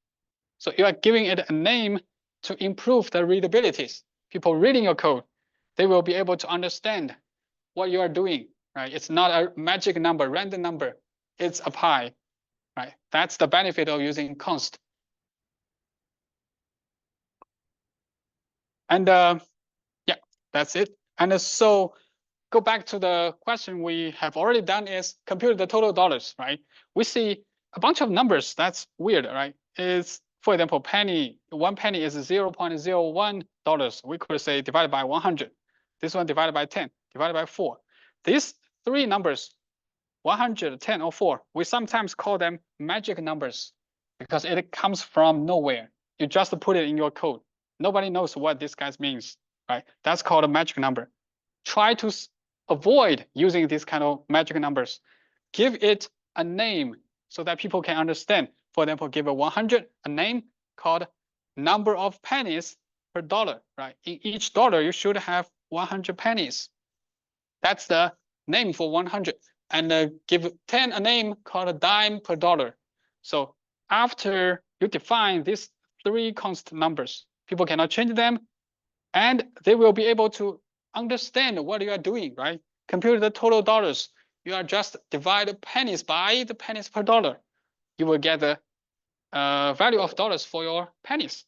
So you are giving it a name to improve the readabilities. People reading your code, they will be able to understand what you are doing, right? It's not a magic number, random number. It's a pi, right? That's the benefit of using const. And yeah, that's it. And so go back to the question we have already done is compute the total dollars, right? We see a bunch of numbers. That's weird, right? It's, for example, penny, 1 penny is $0.01. We could say divided by 100. This one divided by 10, divided by 4. These 3 numbers, 100, 10, or 4, we sometimes call them magic numbers because it comes from nowhere. You just put it in your code. Nobody knows what this guy means, right? That's called a magic number. Try to avoid using these kind of magic numbers. Give it a name so that people can understand. For example, give a 100 a name called number of pennies per dollar, right? In each dollar, you should have 100 pennies. That's the name for 100. And give 10 a name called a dime per dollar. So after you define these 3 constant numbers, people cannot change them, and they will be able to understand what you are doing, right? Compute the total dollars. You are just divide pennies by the pennies per dollar. You will get the value of dollars for your pennies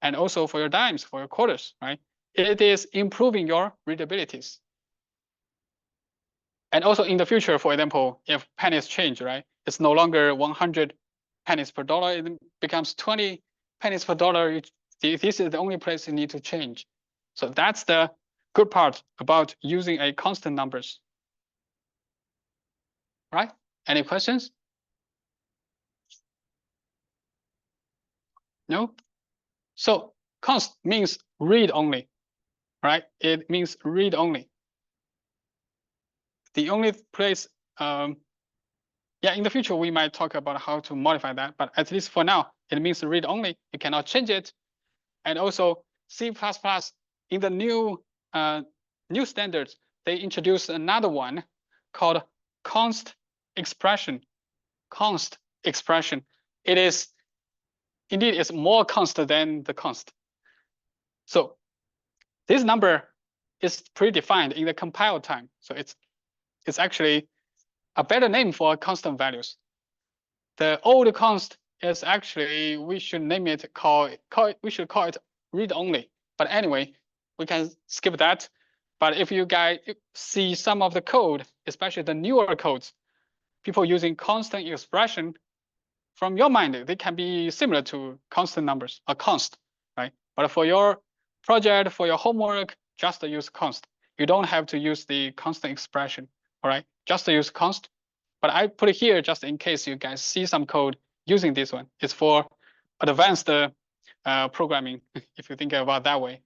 and also for your dimes, for your quarters, right? It is improving your readabilities. And also in the future, for example, if pennies change, right? It's no longer 100 pennies per dollar. It becomes 20 pennies per dollar. This is the only place you need to change. So that's the good part about using a constant numbers. Right? Any questions? No? So const means read only, right? It means read only. The only place, yeah, in the future, we might talk about how to modify that, but at least for now, it means read only. You cannot change it. And also C++, in the new standards, they introduced another one called const expression. Const expression. It is indeed it's more constant than the const. So this number is predefined in the compile time. So it's actually a better name for constant values. The old const is actually, we should name it, we should call it read only. But anyway, we can skip that. But if you guys see some of the code, especially the newer codes, people using constant expression, from your mind, they can be similar to constant numbers, or const, right? But for your project, for your homework, just use const. You don't have to use the constant expression, all right? Just use const. But I put it here just in case you guys see some code using this one. It's for advanced programming, if you think about that way.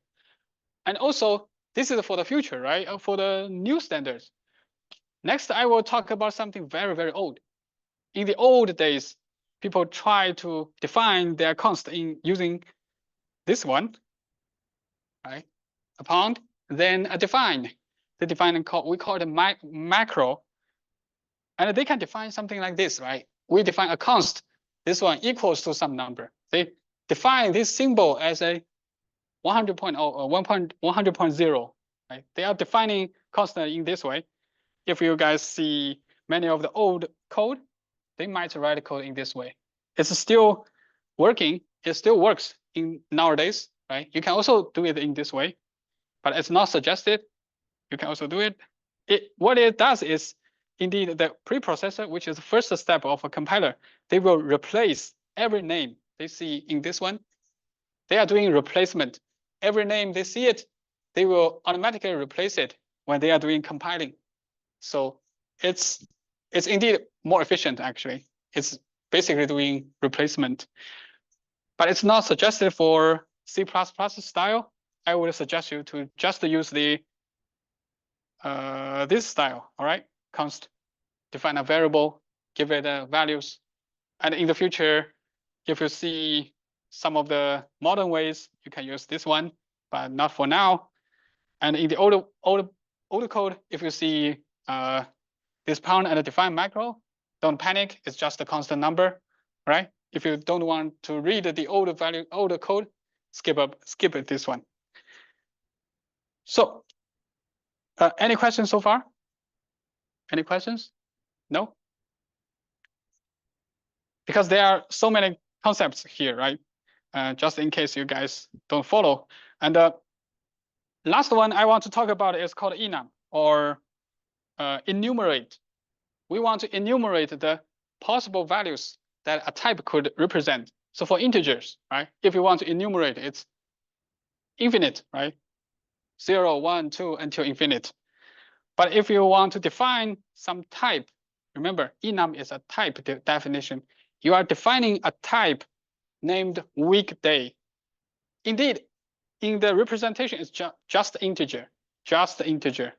And also, this is for the future, right? For the new standards. Next, I will talk about something very, very old. In the old days, people try to define their const in using this one, right? A pound, then a define. They define and we call it a macro. And they can define something like this, right? We define a const, this one equals to some number. They define this symbol as a 100.0 or 100.0, right? They are defining constant in this way. If you guys see many of the old code, they might write code in this way. It's still working. It still works in nowadays, right? You can also do it in this way, but it's not suggested. You can also do it. What it does is, indeed, the preprocessor, which is the first step of a compiler, they will replace every name they see in this one. They are doing replacement. Every name they see it, they will automatically replace it when they are doing compiling. So it's indeed more efficient, actually. It's basically doing replacement. But it's not suggested for C++ style. I would suggest you to just use the this style, all right? Const, define a variable, give it values. And in the future, if you see some of the modern ways, you can use this one, but not for now. And in the older code, if you see this pound and a define macro, don't panic. It's just a constant number, right? If you don't want to read the older code, skip it this one. So, any questions so far? Any questions? No? Because there are so many concepts here, right? Just in case you guys don't follow. And the last one I want to talk about is called enum, or enumerate. We want to enumerate the possible values that a type could represent. So for integers, right? If you want to enumerate, it's infinite, right? 0, 1, 2 until infinite. But if you want to define some type, remember, enum is a type definition. You are defining a type named weekday. Indeed, in the representation, it's just integer, just integer.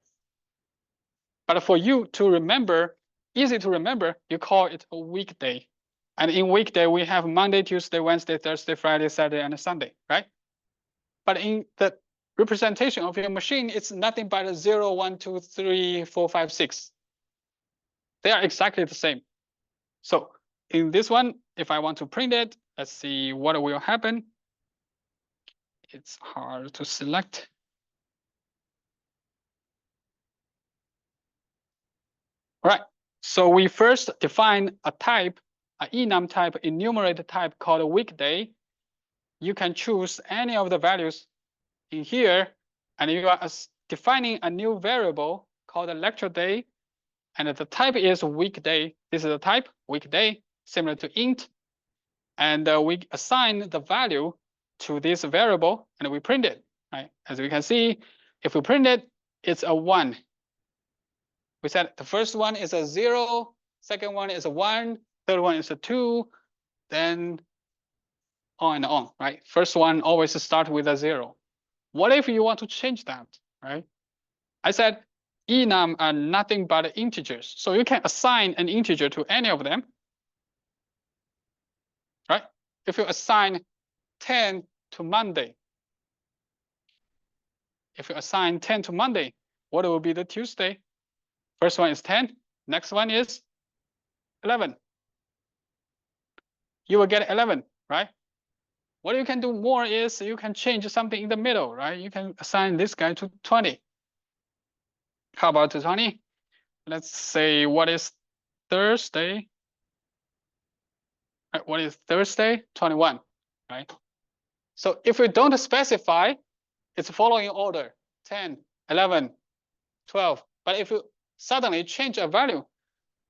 But for you to remember, easy to remember, you call it a weekday. And in weekday, we have Monday, Tuesday, Wednesday, Thursday, Friday, Saturday, and Sunday, right? But in the representation of your machine, it's nothing but a 0, 1, 2, 3, 4, 5, 6. They are exactly the same. So in this one, if I want to print it, let's see what will happen. It's hard to select. All right, so we first define a type, an enum type, enumerator type called a weekday. You can choose any of the values in here, and you are defining a new variable called a lecture day, and the type is weekday. This is the type, weekday, similar to int, and we assign the value to this variable, and we print it. Right? As we can see, if we print it, it's a 1. We said the first one is a 0, second one is a 1, third one is a 2, then on and on, right? First one always start with a 0. What if you want to change that, right? I said enum are nothing but integers. So you can assign an integer to any of them, right? If you assign 10 to Monday, what will be the Tuesday? First one is 10, next one is 11. You will get 11, right? What you can do more is you can change something in the middle, right? You can assign this guy to 20. How about to 20? Let's say what is Thursday? Right, what is Thursday? 21, right? So if we don't specify, it's following order, 10, 11, 12. But if you suddenly change a value,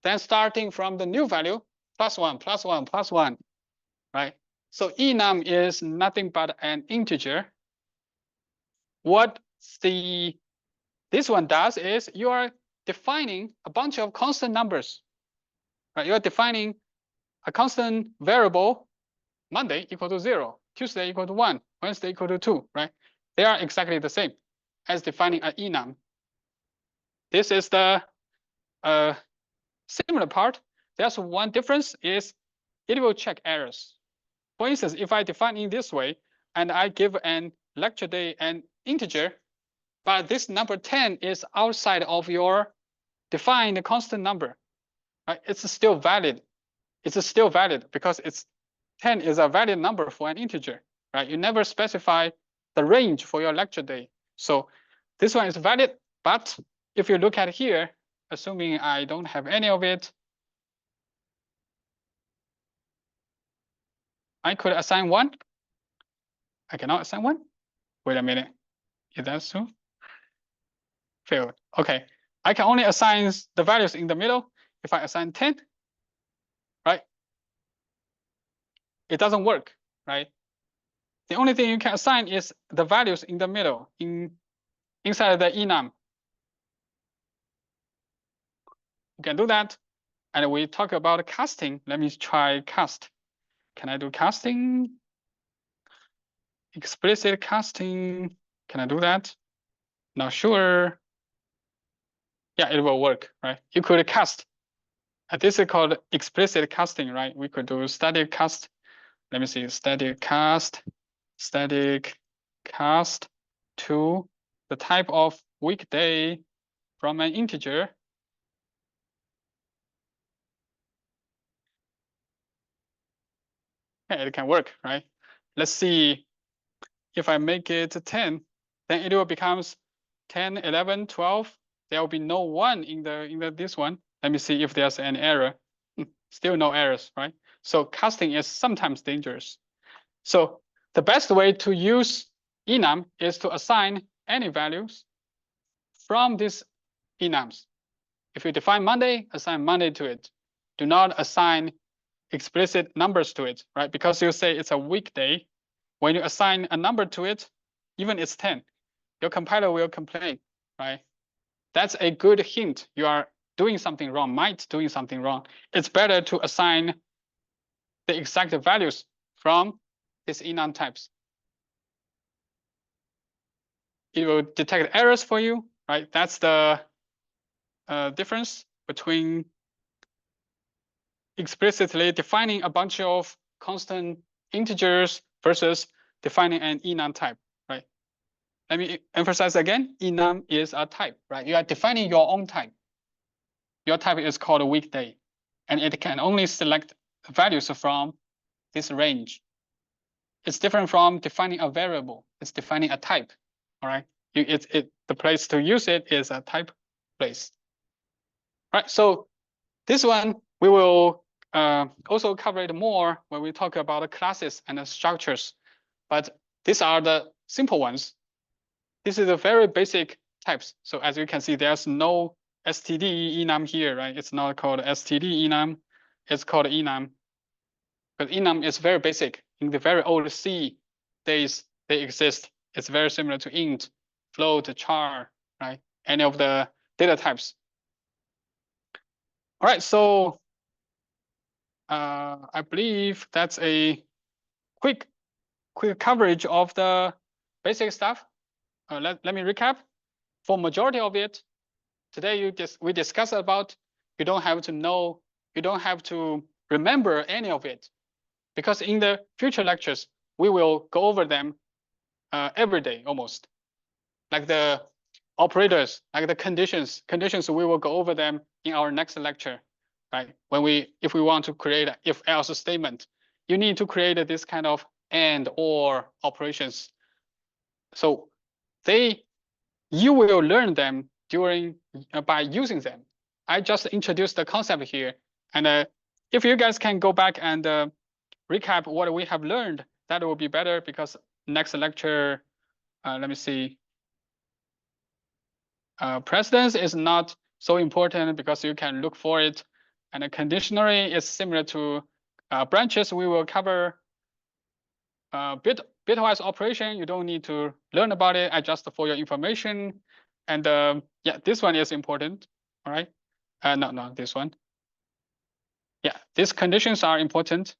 then starting from the new value, +1, +1, +1, right? So enum is nothing but an integer. What this one does is you are defining a bunch of constant numbers, right? You're defining a constant variable, Monday equal to 0, Tuesday equal to 1, Wednesday equal to 2, right? They are exactly the same as defining an enum. This is the similar part. There's one difference is it will check errors. For instance, if I define in this way and I give an lecture day an integer, but this number 10 is outside of your defined constant number, right? It's still valid. It's still valid because 10 is a valid number for an integer, right? You never specify the range for your lecture day. So this one is valid, but if you look at here, assuming I don't have any of it, I could assign 1. I cannot assign 1. Wait a minute. Is that so? Failed. Okay. I can only assign the values in the middle. If I assign 10, right? It doesn't work, right? The only thing you can assign is the values in the middle, inside the enum. You can do that. And we talk about casting. Let me try cast. Can I do casting? Explicit casting. Can I do that? Not sure. Yeah, it will work, right? You could cast. This is called explicit casting, right? We could do static cast. Let me see, static cast to the type of weekday from an integer. Yeah, it can work, right? Let's see if I make it 10, then it will becomes 10, 11, 12. There will be no 1 in this one. Let me see if there's an error. Still no errors, right? So casting is sometimes dangerous. So the best way to use enum is to assign any values from these enums. If you define Monday, assign Monday to it. Do not assign explicit numbers to it, right? Because you say it's a weekday. When you assign a number to it, even it's 10, your compiler will complain, right? That's a good hint. You are doing something wrong, doing something wrong. It's better to assign the exact values from these enum types. It will detect errors for you, right? That's the difference between explicitly defining a bunch of constant integers versus defining an enum type, right? Let me emphasize again, enum is a type, right? You are defining your own type. Your type is called a weekday, and it can only select values from this range. It's different from defining a variable. It's defining a type, all right? The place to use it is a type place. Right, so this one we will also cover it more when we talk about the classes and the structures, but these are the simple ones. This is a very basic types. So as you can see, there's no std enum here, right? It's not called std enum. It's called enum. But enum is very basic. In the very old C days, they exist. It's very similar to int, float, char, right? Any of the data types. All right, so I believe that's a quick coverage of the basic stuff. Let me recap. For majority of it, today we discussed about you don't have to know, you don't have to remember any of it, because in the future lectures we will go over them every day almost, like the operators, like the conditions we will go over them in our next lecture, right? If we want to create an if-else statement, you need to create this kind of and or operations. So you will learn them by using them. I just introduced the concept here, and if you guys can go back and recap what we have learned, that will be better, because next lecture, let me see. Precedence is not so important because you can look for it, and a conditionary is similar to branches. We will cover bitwise operation. You don't need to learn about it. I just for your information, and yeah, this one is important. All right, no, this one. Yeah, these conditions are important.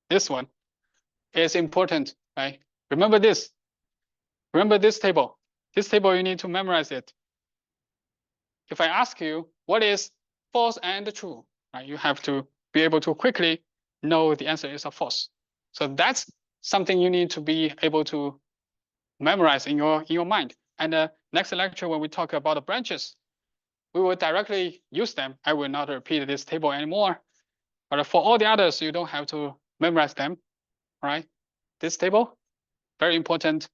This one is important, right? Remember this. Remember this table. This table, you need to memorize it. If I ask you what is false and true, right, you have to be able to quickly know the answer is a false. So that's something you need to be able to memorize in your mind. And next lecture, when we talk about the branches, we will directly use them. I will not repeat this table anymore. But for all the others, you don't have to memorize them. All right, this table, very important